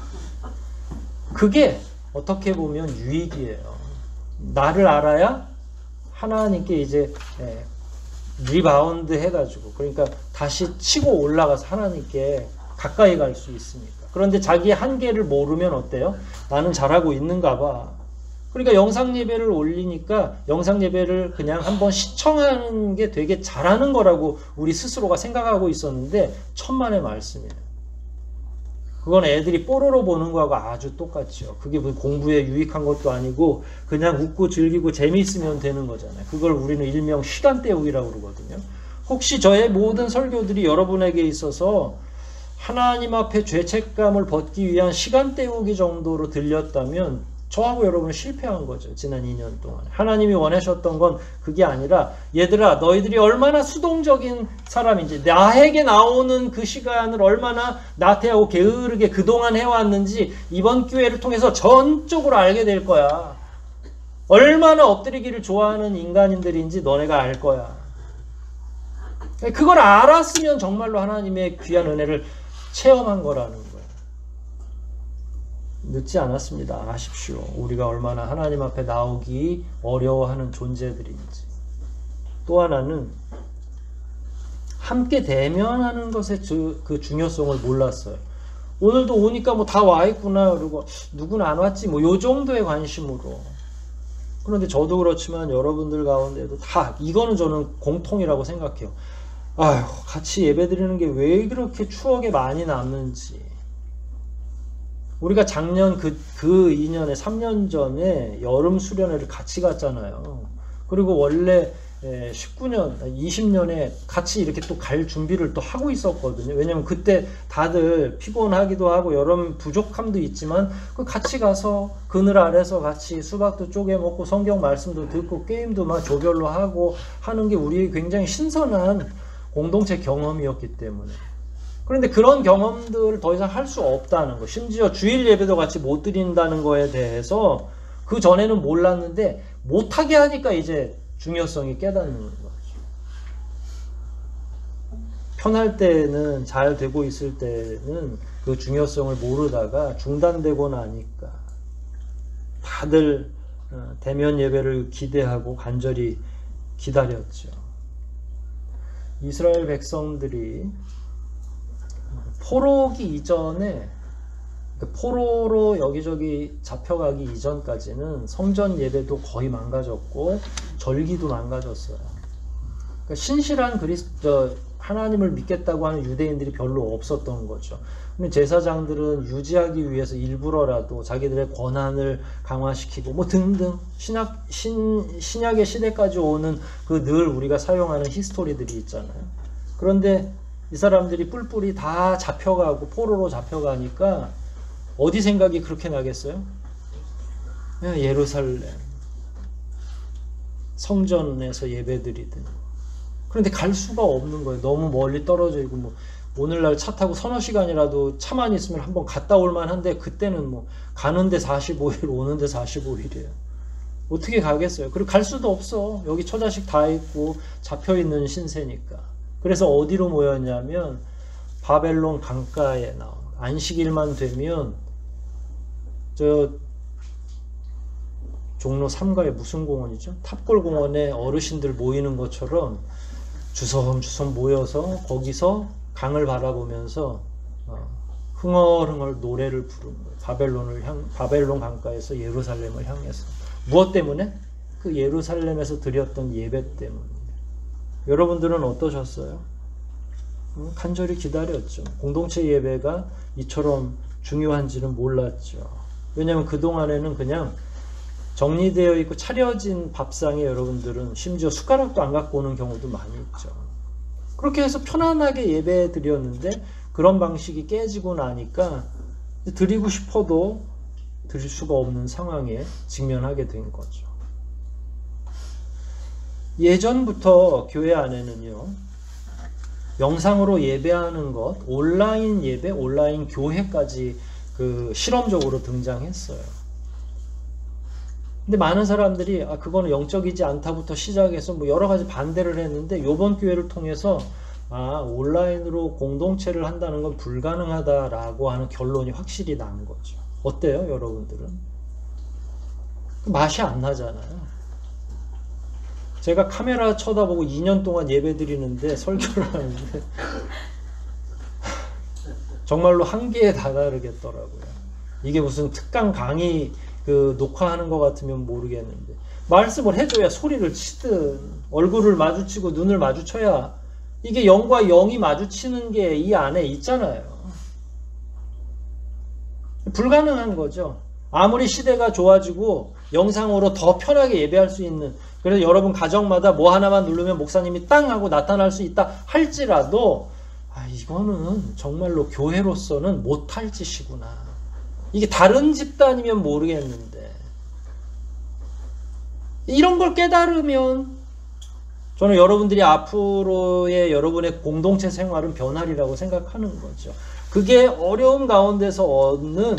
그게 어떻게 보면 유익이에요. 나를 알아야 하나님께 이제 리바운드 해가지고 그러니까 다시 치고 올라가서 하나님께 가까이 갈 수 있으니까. 그런데 자기의 한계를 모르면 어때요? 나는 잘하고 있는가 봐. 그러니까 영상 예배를 올리니까 영상 예배를 그냥 한번 시청하는 게 되게 잘하는 거라고 우리 스스로가 생각하고 있었는데 천만의 말씀이에요. 그건 애들이 뽀로로 보는 거하고 아주 똑같죠. 그게 공부에 유익한 것도 아니고 그냥 웃고 즐기고 재미있으면 되는 거잖아요. 그걸 우리는 일명 시간 때우기라고 그러거든요. 혹시 저의 모든 설교들이 여러분에게 있어서 하나님 앞에 죄책감을 벗기 위한 시간 때우기 정도로 들렸다면 저하고 여러분은 실패한 거죠. 지난 2년 동안. 하나님이 원하셨던 건 그게 아니라 얘들아 너희들이 얼마나 수동적인 사람인지 나에게 나오는 그 시간을 얼마나 나태하고 게으르게 그동안 해왔는지 이번 기회를 통해서 전적으로 알게 될 거야. 얼마나 엎드리기를 좋아하는 인간인들인지 너네가 알 거야. 그걸 알았으면 정말로 하나님의 귀한 은혜를 체험한 거라는 거예요. 늦지 않았습니다. 아십시오. 우리가 얼마나 하나님 앞에 나오기 어려워하는 존재들인지. 또 하나는 함께 대면하는 것의 그 중요성을 몰랐어요. 오늘도 오니까 뭐 다 와 있구나 그러고 누구는 안 왔지 뭐 요 정도의 관심으로. 그런데 저도 그렇지만 여러분들 가운데도 다 이거는 저는 공통이라고 생각해요. 아휴 같이 예배드리는 게 왜 그렇게 추억에 많이 남는지. 우리가 작년 그 2년에 3년 전에 여름 수련회를 같이 갔잖아요. 그리고 원래 19년, 20년에 같이 이렇게 또 갈 준비를 또 하고 있었거든요. 왜냐면 그때 다들 피곤하기도 하고 여름 부족함도 있지만 같이 가서 그늘 아래서 같이 수박도 쪼개 먹고 성경 말씀도 듣고 게임도 막 조별로 하고 하는 게 우리 굉장히 신선한 공동체 경험이었기 때문에. 그런데 그런 경험들을 더 이상 할 수 없다는 거. 심지어 주일 예배도 같이 못 드린다는 거에 대해서 그 전에는 몰랐는데 못하게 하니까 이제 중요성이 깨닫는 거죠. 편할 때는 잘 되고 있을 때는 그 중요성을 모르다가 중단되고 나니까 다들 대면 예배를 기대하고 간절히 기다렸죠. 이스라엘 백성들이 포로기 이전에 포로로 여기저기 잡혀가기 이전까지는 성전 예배도 거의 망가졌고 절기도 망가졌어요. 그러니까 신실한 하나님을 믿겠다고 하는 유대인들이 별로 없었던 거죠. 근데 제사장들은 유지하기 위해서 일부러라도 자기들의 권한을 강화시키고 뭐 등등 신약의 시대까지 오는 그 늘 우리가 사용하는 히스토리들이 있잖아요. 그런데 이 사람들이 뿔뿔이 다 잡혀가고 포로로 잡혀가니까 어디 생각이 그렇게 나겠어요? 예루살렘 성전에서 예배드리든. 그런데 갈 수가 없는 거예요. 너무 멀리 떨어져 있고 뭐 오늘날 차 타고 서너 시간이라도 차만 있으면 한번 갔다 올 만한데 그때는 뭐 가는데 45일 오는데 45일이에요. 어떻게 가겠어요? 그리고 갈 수도 없어. 여기 처자식 다 있고 잡혀있는 신세니까. 그래서 어디로 모였냐면 바벨론 강가에 나온 안식일만 되면 저 종로 3가에 무슨 공원이죠? 탑골 공원에 어르신들 모이는 것처럼 주섬주섬 모여서 거기서 강을 바라보면서 흥얼흥얼 노래를 부르는 거예요. 바벨론 강가에서 예루살렘을 향해서. 무엇 때문에? 그 예루살렘에서 드렸던 예배 때문에. 여러분들은 어떠셨어요? 간절히 기다렸죠. 공동체 예배가 이처럼 중요한지는 몰랐죠. 왜냐하면 그동안에는 그냥 정리되어 있고 차려진 밥상에 여러분들은 심지어 숟가락도 안 갖고 오는 경우도 많이 있죠. 그렇게 해서 편안하게 예배 드렸는데 그런 방식이 깨지고 나니까 드리고 싶어도 드릴 수가 없는 상황에 직면하게 된 거죠. 예전부터 교회 안에는요, 영상으로 예배하는 것, 온라인 예배, 온라인 교회까지 실험적으로 등장했어요. 근데 많은 사람들이 그거는 영적이지 않다부터 시작해서 뭐 여러 가지 반대를 했는데 이번 기회를 통해서 온라인으로 공동체를 한다는 건 불가능하다라고 하는 결론이 확실히 난 거죠. 어때요, 여러분들은? 맛이 안 나잖아요. 제가 카메라 쳐다보고 2년 동안 예배 드리는데 설교를 하는데 정말로 한계에 다다르겠더라고요. 이게 무슨 특강 강의 녹화하는 것 같으면 모르겠는데 말씀을 해줘야 소리를 치든 얼굴을 마주치고 눈을 마주쳐야 이게 영과 영이 마주치는 게 이 안에 있잖아요. 불가능한 거죠. 아무리 시대가 좋아지고 영상으로 더 편하게 예배할 수 있는, 그래서 여러분 가정마다 뭐 하나만 누르면 목사님이 땅 하고 나타날 수 있다 할지라도 이거는 정말로 교회로서는 못할 짓이구나. 이게 다른 집단이면 모르겠는데 이런 걸 깨달으면 저는 여러분들이 앞으로의 여러분의 공동체 생활은 변하리라고 생각하는 거죠. 그게 어려움 가운데서 얻는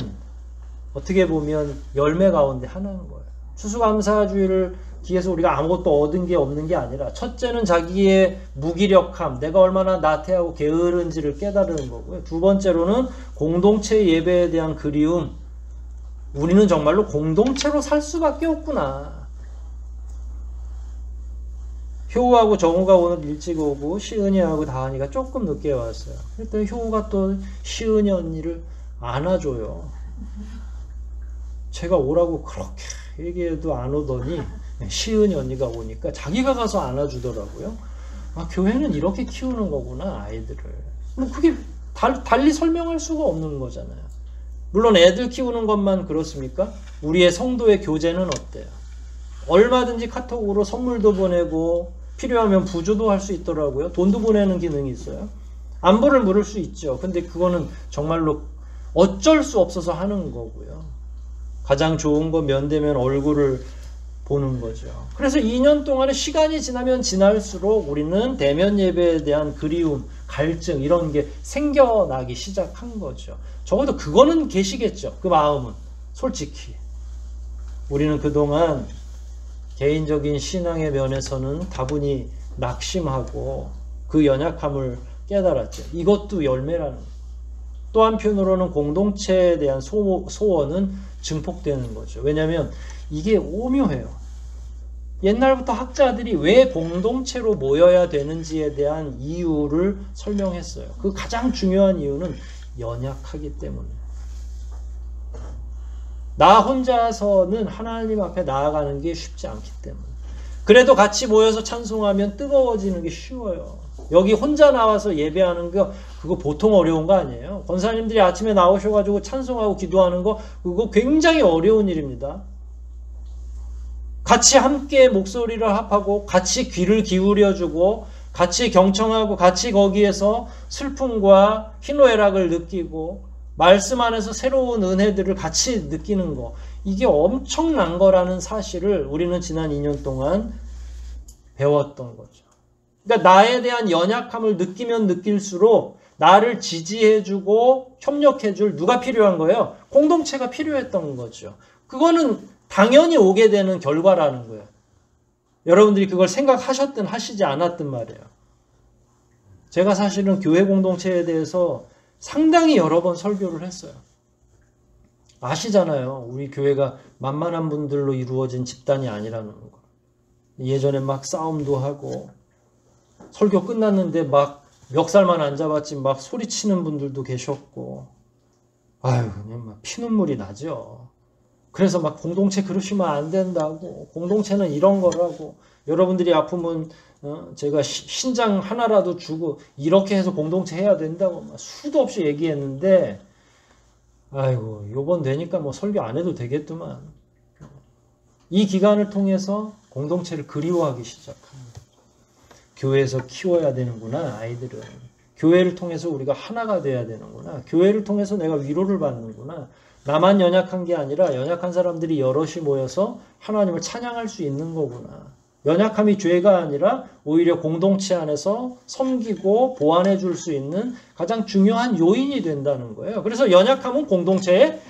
어떻게 보면 열매 가운데 하나인 거예요. 추수감사주의를 기해서 우리가 아무것도 얻은 게 없는 게 아니라 첫째는 자기의 무기력함, 내가 얼마나 나태하고 게으른지를 깨달은 거고요. 두 번째로는 공동체 예배에 대한 그리움. 우리는 정말로 공동체로 살 수밖에 없구나. 효우하고 정우가 오늘 일찍 오고 시은이하고 다은이가 조금 늦게 왔어요. 그랬더니 효우가 또 시은이 언니를 안아줘요. 제가 오라고 그렇게 얘기해도 안 오더니 시은이 언니가 오니까 자기가 가서 안아주더라고요. 교회는 이렇게 키우는 거구나, 아이들을. 그게 달리 설명할 수가 없는 거잖아요. 물론 애들 키우는 것만 그렇습니까? 우리의 성도의 교제는 어때요? 얼마든지 카톡으로 선물도 보내고 필요하면 부조도 할 수 있더라고요. 돈도 보내는 기능이 있어요. 안부를 물을 수 있죠. 근데 그거는 정말로 어쩔 수 없어서 하는 거고요. 가장 좋은 거 면대면 얼굴을 보는 거죠. 그래서 2년 동안에 시간이 지나면 지날수록 우리는 대면 예배에 대한 그리움, 갈증 이런 게 생겨나기 시작한 거죠. 적어도 그거는 계시겠죠. 그 마음은. 솔직히. 우리는 그동안 개인적인 신앙의 면에서는 다분히 낙심하고 그 연약함을 깨달았죠. 이것도 열매라는 거예요. 또 한편으로는 공동체에 대한 소원은 증폭되는 거죠. 왜냐하면 이게 오묘해요. 옛날부터 학자들이 왜 공동체로 모여야 되는지에 대한 이유를 설명했어요. 그 가장 중요한 이유는 연약하기 때문에. 나 혼자서는 하나님 앞에 나아가는 게 쉽지 않기 때문에. 그래도 같이 모여서 찬송하면 뜨거워지는 게 쉬워요. 여기 혼자 나와서 예배하는 거 그거 보통 어려운 거 아니에요. 권사님들이 아침에 나오셔가지고 찬송하고 기도하는 거 그거 굉장히 어려운 일입니다. 같이 함께 목소리를 합하고 같이 귀를 기울여주고 같이 경청하고 같이 거기에서 슬픔과 희노애락을 느끼고 말씀 안에서 새로운 은혜들을 같이 느끼는 거, 이게 엄청난 거라는 사실을 우리는 지난 2년 동안 배웠던 거죠. 그러니까 나에 대한 연약함을 느끼면 느낄수록 나를 지지해주고 협력해줄 누가 필요한 거예요? 공동체가 필요했던 거죠. 그거는 당연히 오게 되는 결과라는 거예요. 여러분들이 그걸 생각하셨든 하시지 않았든 말이에요. 제가 사실은 교회 공동체에 대해서 상당히 여러 번 설교를 했어요. 아시잖아요. 우리 교회가 만만한 분들로 이루어진 집단이 아니라는 거. 예전에 막 싸움도 하고 설교 끝났는데 막 멱살만 안 잡았지 막 소리치는 분들도 계셨고, 아유 그냥 막 피눈물이 나죠. 그래서 막 공동체 그러시면 안 된다고, 공동체는 이런 거라고, 여러분들이 아프면 제가 신장 하나라도 주고 이렇게 해서 공동체 해야 된다고 막 수도 없이 얘기했는데, 아이고 요번 되니까 뭐 설교 안 해도 되겠더만. 이 기간을 통해서 공동체를 그리워하기 시작합니다. 교회에서 키워야 되는구나, 아이들은. 교회를 통해서 우리가 하나가 돼야 되는구나. 교회를 통해서 내가 위로를 받는구나. 나만 연약한 게 아니라 연약한 사람들이 여럿이 모여서 하나님을 찬양할 수 있는 거구나. 연약함이 죄가 아니라 오히려 공동체 안에서 섬기고 보완해 줄 수 있는 가장 중요한 요인이 된다는 거예요. 그래서 연약함은 공동체의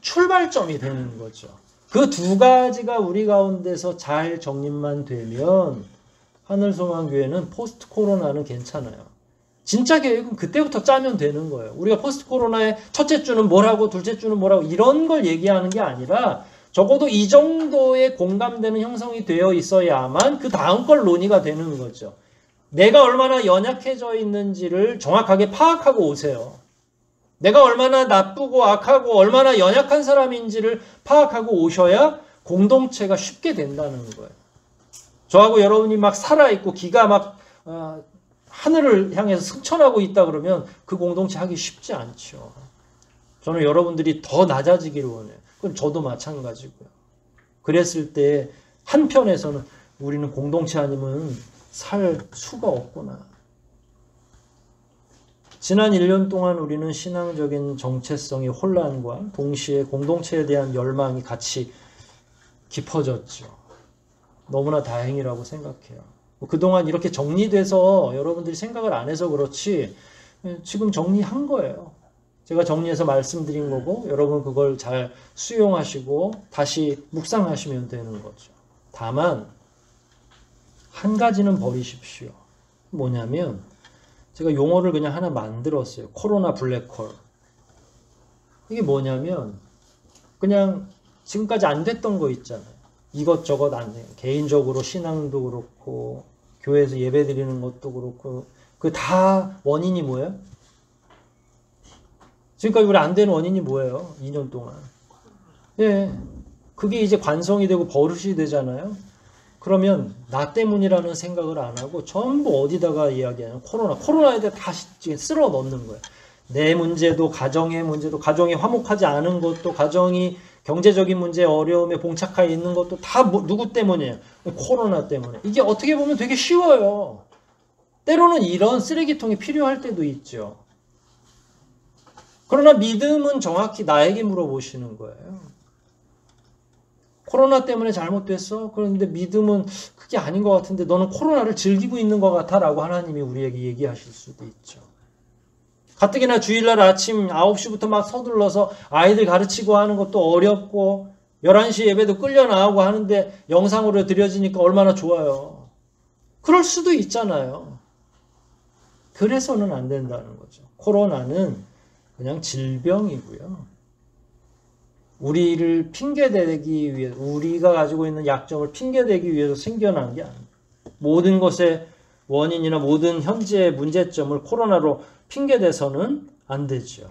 출발점이 되는 거죠. 그 두 가지가 우리 가운데서 잘 정립만 되면 하늘소망교회는 포스트 코로나는 괜찮아요. 진짜 계획은 그때부터 짜면 되는 거예요. 우리가 포스트 코로나의 첫째 주는 뭐라고 둘째 주는 뭐라고 이런 걸 얘기하는 게 아니라 적어도 이 정도의 공감되는 형성이 되어 있어야만 그 다음 걸 논의가 되는 거죠. 내가 얼마나 연약해져 있는지를 정확하게 파악하고 오세요. 내가 얼마나 나쁘고 악하고 얼마나 연약한 사람인지를 파악하고 오셔야 공동체가 쉽게 된다는 거예요. 저하고 여러분이 막 살아있고 기가 막 하늘을 향해서 승천하고 있다 그러면 그 공동체 하기 쉽지 않죠. 저는 여러분들이 더 낮아지기를 원해요. 그럼 저도 마찬가지고요. 그랬을 때 한편에서는 우리는 공동체 아니면 살 수가 없구나. 지난 1년 동안 우리는 신앙적인 정체성의 혼란과 동시에 공동체에 대한 열망이 같이 깊어졌죠. 너무나 다행이라고 생각해요. 그동안 이렇게 정리돼서 여러분들이 생각을 안 해서 그렇지 지금 정리한 거예요. 제가 정리해서 말씀드린 거고 여러분 그걸 잘 수용하시고 다시 묵상하시면 되는 거죠. 다만 한 가지는 버리십시오. 뭐냐면 제가 용어를 그냥 하나 만들었어요. 코로나 블랙홀. 이게 뭐냐면 그냥 지금까지 안 됐던 거 있잖아요. 이것저것 안 돼요. 개인적으로 신앙도 그렇고 교회에서 예배 드리는 것도 그렇고 그 다 원인이 뭐예요? 지금까지 우리 안 되는 원인이 뭐예요? 2년 동안. 예, 그게 이제 관성이 되고 버릇이 되잖아요. 그러면 나 때문이라는 생각을 안 하고 전부 어디다가 이야기하냐면 코로나에 대해 다 쓸어 넣는 거예요. 내 문제도 가정의 문제도 가정이 화목하지 않은 것도 가정이 경제적인 문제에 어려움에 봉착해 있는 것도 다 누구 때문이에요? 코로나 때문에. 이게 어떻게 보면 되게 쉬워요. 때로는 이런 쓰레기통이 필요할 때도 있죠. 그러나 믿음은 정확히 나에게 물어보시는 거예요. 코로나 때문에 잘못됐어? 그런데 믿음은 그게 아닌 것 같은데 너는 코로나를 즐기고 있는 것 같아 라고 하나님이 우리에게 얘기하실 수도 있죠. 가뜩이나 주일날 아침 9시부터 막 서둘러서 아이들 가르치고 하는 것도 어렵고 11시 예배도 끌려 나가고 하는데 영상으로 드려지니까 얼마나 좋아요. 그럴 수도 있잖아요. 그래서는 안 된다는 거죠. 코로나는 그냥 질병이고요. 우리를 핑계대기 위해 우리가 가지고 있는 약점을 핑계대기 위해서 생겨난 게 아닙니다. 모든 것의 원인이나 모든 현재의 문제점을 코로나로 핑계대서는 안 되죠.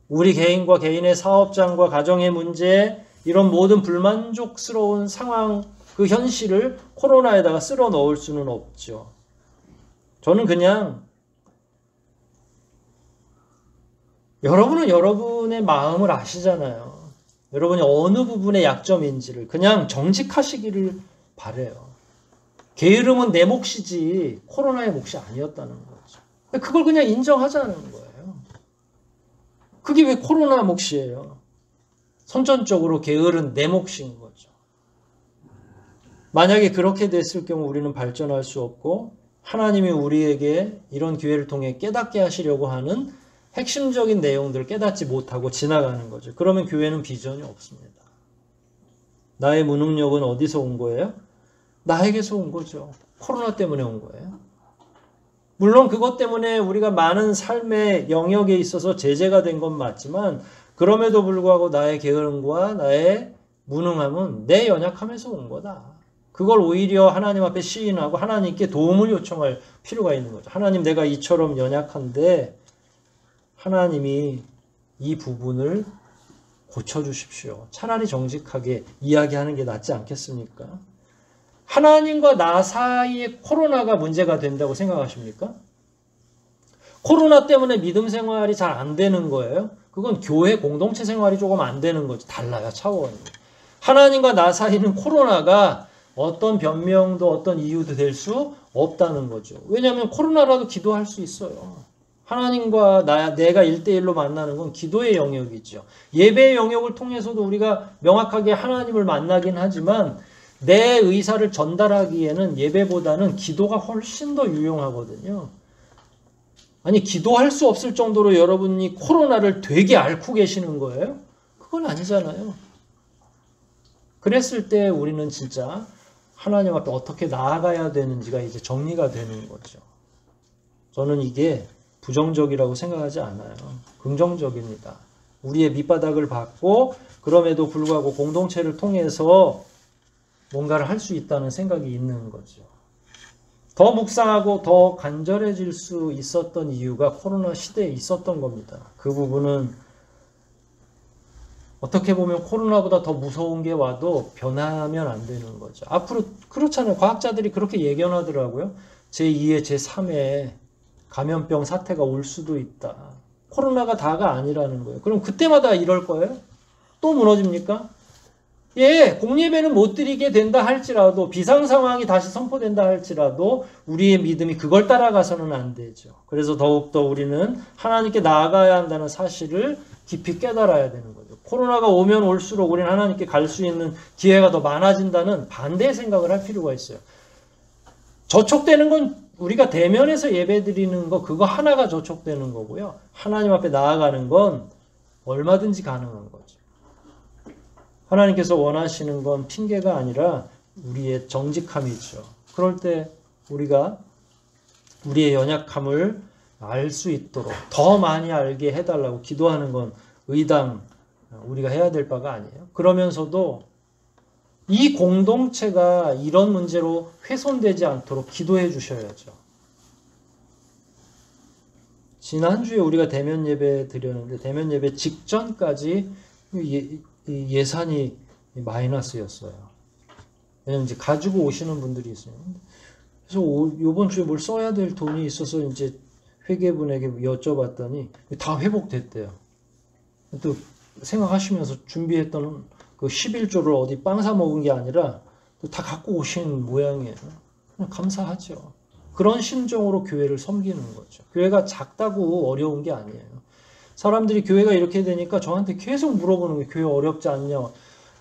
우리 개인과 개인의 사업장과 가정의 문제 이런 모든 불만족스러운 상황 그 현실을 코로나에다가 쓸어 넣을 수는 없죠. 저는 그냥 여러분은 여러분의 마음을 아시잖아요. 여러분이 어느 부분의 약점인지를 그냥 정직하시기를 바라요. 게으름은 내 몫이지 코로나의 몫이 아니었다는 거죠. 그걸 그냥 인정하자는 거예요. 그게 왜 코로나 몫이에요? 선천적으로 게으른 내 몫인 거죠. 만약에 그렇게 됐을 경우 우리는 발전할 수 없고 하나님이 우리에게 이런 기회를 통해 깨닫게 하시려고 하는 핵심적인 내용들을 깨닫지 못하고 지나가는 거죠. 그러면 교회는 비전이 없습니다. 나의 무능력은 어디서 온 거예요? 나에게서 온 거죠. 코로나 때문에 온 거예요. 물론 그것 때문에 우리가 많은 삶의 영역에 있어서 제재가 된 건 맞지만 그럼에도 불구하고 나의 게으름과 나의 무능함은 내 연약함에서 온 거다. 그걸 오히려 하나님 앞에 시인하고 하나님께 도움을 요청할 필요가 있는 거죠. 하나님, 내가 이처럼 연약한데 하나님이 이 부분을 고쳐주십시오. 차라리 정직하게 이야기하는 게 낫지 않겠습니까? 하나님과 나 사이에 코로나가 문제가 된다고 생각하십니까? 코로나 때문에 믿음 생활이 잘 안 되는 거예요? 그건 교회 공동체 생활이 조금 안 되는 거죠. 달라요, 차원이. 하나님과 나 사이는 코로나가 어떤 변명도 어떤 이유도 될 수 없다는 거죠. 왜냐하면 코로나라도 기도할 수 있어요. 하나님과 내가 1대1로 만나는 건 기도의 영역이죠. 예배의 영역을 통해서도 우리가 명확하게 하나님을 만나긴 하지만 내 의사를 전달하기에는 예배보다는 기도가 훨씬 더 유용하거든요. 아니, 기도할 수 없을 정도로 여러분이 코로나를 되게 앓고 계시는 거예요? 그건 아니잖아요. 그랬을 때 우리는 진짜 하나님 앞에 어떻게 나아가야 되는지가 이제 정리가 되는 거죠. 저는 이게 부정적이라고 생각하지 않아요. 긍정적입니다. 우리의 밑바닥을 받고 그럼에도 불구하고 공동체를 통해서 뭔가를 할 수 있다는 생각이 있는 거죠. 더 묵상하고 더 간절해질 수 있었던 이유가 코로나 시대에 있었던 겁니다. 그 부분은 어떻게 보면 코로나보다 더 무서운 게 와도 변하면 안 되는 거죠. 앞으로 그렇잖아요. 과학자들이 그렇게 예견하더라고요. 제2의 제3의 감염병 사태가 올 수도 있다. 코로나가 다가 아니라는 거예요. 그럼 그때마다 이럴 거예요? 또 무너집니까? 예, 공예배는 못 드리게 된다 할지라도 비상 상황이 다시 선포된다 할지라도 우리의 믿음이 그걸 따라가서는 안 되죠. 그래서 더욱더 우리는 하나님께 나아가야 한다는 사실을 깊이 깨달아야 되는 거죠. 코로나가 오면 올수록 우리는 하나님께 갈 수 있는 기회가 더 많아진다는 반대의 생각을 할 필요가 있어요. 저촉되는 건 우리가 대면에서 예배 드리는 거 그거 하나가 저촉되는 거고요. 하나님 앞에 나아가는 건 얼마든지 가능한 거죠. 하나님께서 원하시는 건 핑계가 아니라 우리의 정직함이죠. 그럴 때 우리가 우리의 연약함을 알 수 있도록 더 많이 알게 해달라고 기도하는 건 의당 우리가 해야 될 바가 아니에요. 그러면서도 이 공동체가 이런 문제로 훼손되지 않도록 기도해 주셔야죠. 지난주에 우리가 대면 예배 드렸는데 대면 예배 직전까지 예산이 마이너스였어요. 왜냐면 이제 가지고 오시는 분들이 있어요. 그래서 이번 주에 뭘 써야 될 돈이 있어서 이제 회계분에게 여쭤봤더니 다 회복됐대요. 또 생각하시면서 준비했던 그 11조를 어디 빵 사 먹은 게 아니라 다 갖고 오신 모양이에요. 그냥 감사하죠. 그런 심정으로 교회를 섬기는 거죠. 교회가 작다고 어려운 게 아니에요. 사람들이 교회가 이렇게 되니까 저한테 계속 물어보는 거예요. 교회 어렵지 않냐?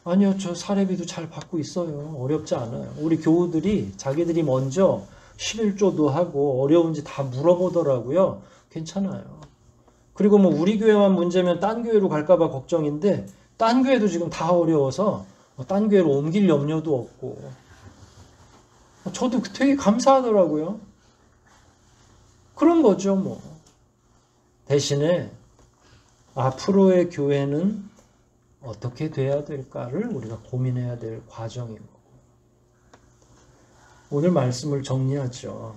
아니요, 저 사례비도 잘 받고 있어요. 어렵지 않아요. 우리 교우들이 자기들이 먼저 11조도 하고 어려운지 다 물어보더라고요. 괜찮아요. 그리고 뭐 우리 교회만 문제면 딴 교회로 갈까봐 걱정인데 딴 교회도 지금 다 어려워서 딴 교회로 옮길 염려도 없고 저도 되게 감사하더라고요. 그런 거죠, 뭐. 대신에 앞으로의 교회는 어떻게 돼야 될까를 우리가 고민해야 될 과정인 거고. 오늘 말씀을 정리하죠.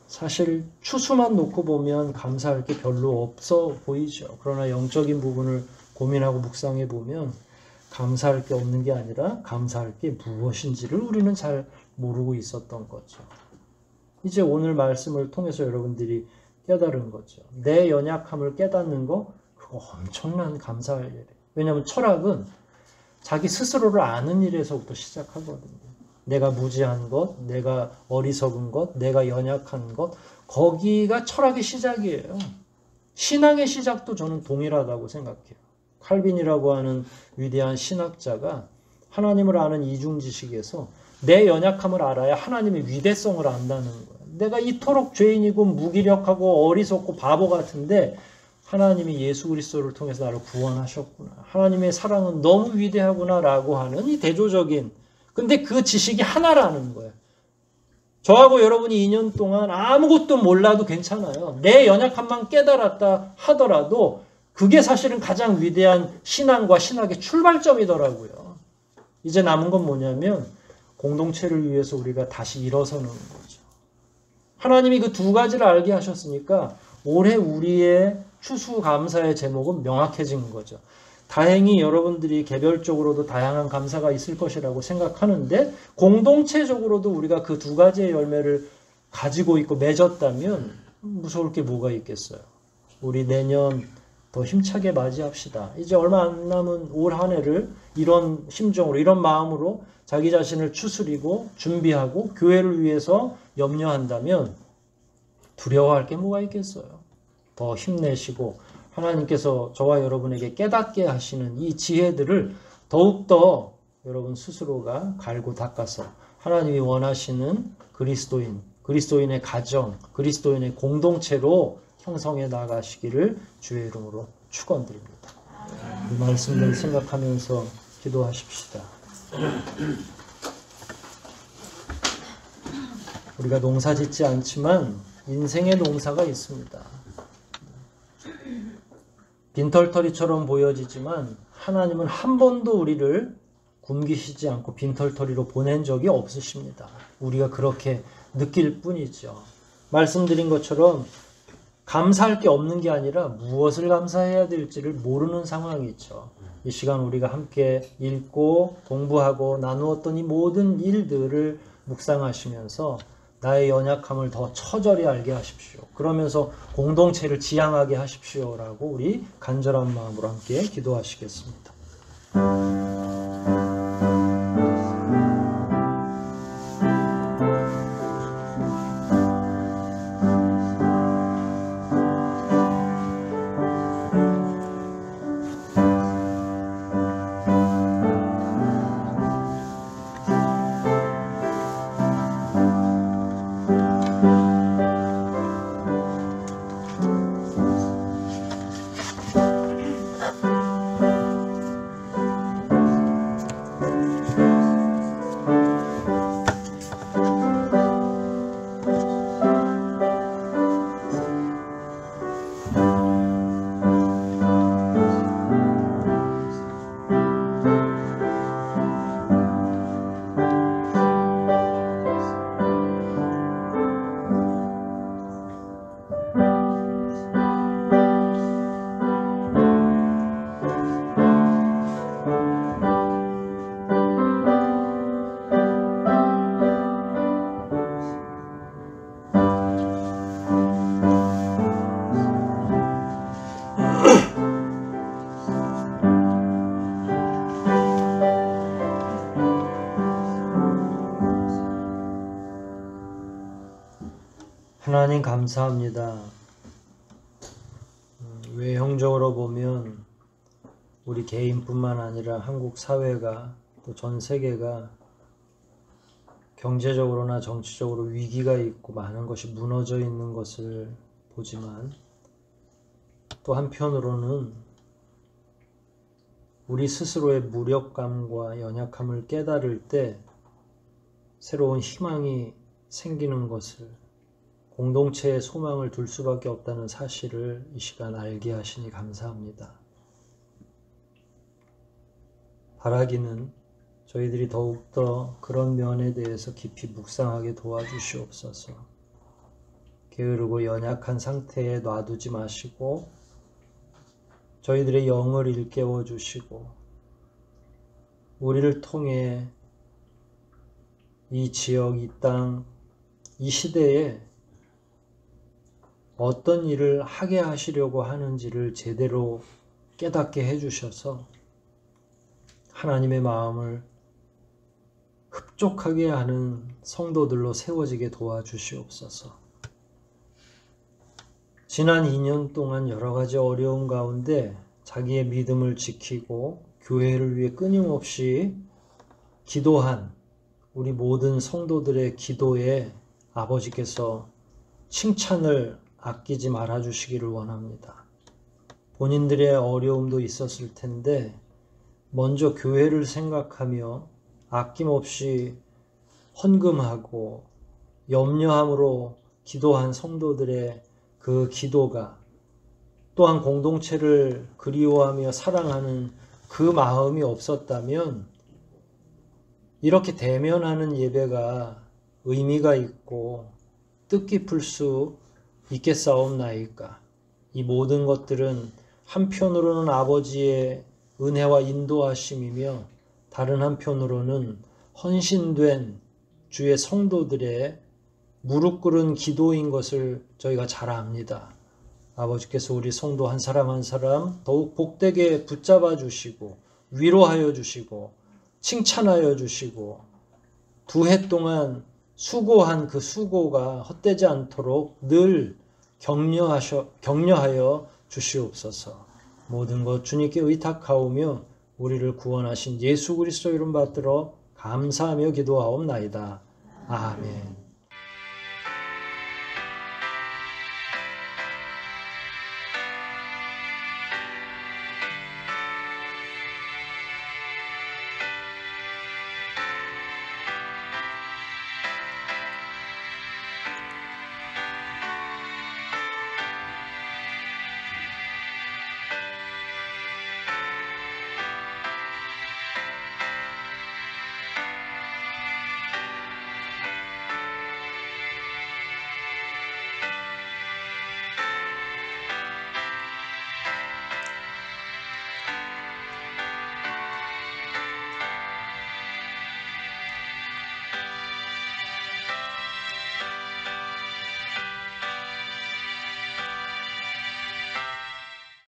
사실 추수만 놓고 보면 감사할 게 별로 없어 보이죠. 그러나 영적인 부분을 고민하고 묵상해 보면 감사할 게 없는 게 아니라 감사할 게 무엇인지를 우리는 잘 모르고 있었던 거죠. 이제 오늘 말씀을 통해서 여러분들이 깨달은 거죠. 내 연약함을 깨닫는 거, 그거 엄청난 감사할 일이에요. 왜냐하면 철학은 자기 스스로를 아는 일에서부터 시작하거든요. 내가 무지한 것, 내가 어리석은 것, 내가 연약한 것, 거기가 철학의 시작이에요. 신앙의 시작도 저는 동일하다고 생각해요. 칼빈이라고 하는 위대한 신학자가 하나님을 아는 이중지식에서 내 연약함을 알아야 하나님의 위대성을 안다는 거예요. 내가 이토록 죄인이고 무기력하고 어리석고 바보 같은데 하나님이 예수 그리스도를 통해서 나를 구원하셨구나. 하나님의 사랑은 너무 위대하구나 라고 하는 이 대조적인, 근데 그 지식이 하나라는 거예요. 저하고 여러분이 2년 동안 아무것도 몰라도 괜찮아요. 내 연약함만 깨달았다 하더라도 그게 사실은 가장 위대한 신앙과 신학의 출발점이더라고요. 이제 남은 건 뭐냐면 공동체를 위해서 우리가 다시 일어서는 거죠. 하나님이 그 두 가지를 알게 하셨으니까 올해 우리의 추수감사의 제목은 명확해진 거죠. 다행히 여러분들이 개별적으로도 다양한 감사가 있을 것이라고 생각하는데 공동체적으로도 우리가 그 두 가지의 열매를 가지고 있고 맺었다면 무서울 게 뭐가 있겠어요. 우리 내년 더 힘차게 맞이합시다. 이제 얼마 안 남은 올 한 해를 이런 심정으로, 이런 마음으로 자기 자신을 추스리고 준비하고 교회를 위해서 염려한다면 두려워할 게 뭐가 있겠어요. 더 힘내시고 하나님께서 저와 여러분에게 깨닫게 하시는 이 지혜들을 더욱더 여러분 스스로가 갈고 닦아서 하나님이 원하시는 그리스도인의 가정, 그리스도인의 공동체로 형성해 나가시기를 주의 이름으로 축원드립니다. 이 말씀을 생각하면서 기도하십시다. 우리가 농사 짓지 않지만 인생의 농사가 있습니다. 빈털터리처럼 보여지지만 하나님은 한 번도 우리를 굶기시지 않고 빈털터리로 보낸 적이 없으십니다. 우리가 그렇게 느낄 뿐이죠. 말씀드린 것처럼 감사할 게 없는 게 아니라 무엇을 감사해야 될지를 모르는 상황이죠. 이 시간 우리가 함께 읽고 공부하고 나누었던 이 모든 일들을 묵상하시면서 나의 연약함을 더 처절히 알게 하십시오. 그러면서 공동체를 지향하게 하십시오라고 우리 간절한 마음으로 함께 기도하시겠습니다. 하나님 감사합니다. 외형적으로 보면 우리 개인뿐만 아니라 한국 사회가 또 전 세계가 경제적으로나 정치적으로 위기가 있고 많은 것이 무너져 있는 것을 보지만 또 한편으로는 우리 스스로의 무력감과 연약함을 깨달을 때 새로운 희망이 생기는 것을, 공동체의 소망을 둘 수밖에 없다는 사실을 이 시간 알게 하시니 감사합니다. 바라기는 저희들이 더욱더 그런 면에 대해서 깊이 묵상하게 도와주시옵소서. 게으르고 연약한 상태에 놔두지 마시고 저희들의 영을 일깨워 주시고 우리를 통해 이 지역, 이 땅, 이 시대에 어떤 일을 하게 하시려고 하는지를 제대로 깨닫게 해주셔서 하나님의 마음을 흡족하게 하는 성도들로 세워지게 도와주시옵소서. 지난 2년 동안 여러 가지 어려움 가운데 자기의 믿음을 지키고 교회를 위해 끊임없이 기도한 우리 모든 성도들의 기도에 아버지께서 칭찬을 아끼지 말아 주시기를 원합니다. 본인들의 어려움도 있었을 텐데 먼저 교회를 생각하며 아낌없이 헌금하고 염려함으로 기도한 성도들의 그 기도가 또한 공동체를 그리워하며 사랑하는 그 마음이 없었다면 이렇게 대면하는 예배가 의미가 있고 뜻깊을 수 있겠사옵나이까. 이 모든 것들은 한편으로는 아버지의 은혜와 인도하심이며 다른 한편으로는 헌신된 주의 성도들의 무릎 꿇은 기도인 것을 저희가 잘 압니다. 아버지께서 우리 성도 한 사람 한 사람 더욱 복되게 붙잡아 주시고 위로하여 주시고 칭찬하여 주시고 2해 동안 수고한 그 수고가 헛되지 않도록 늘 격려하여 주시옵소서. 모든 것 주님께 의탁하오며 우리를 구원하신 예수 그리스도 이름 받들어 감사하며 기도하옵나이다. 아멘.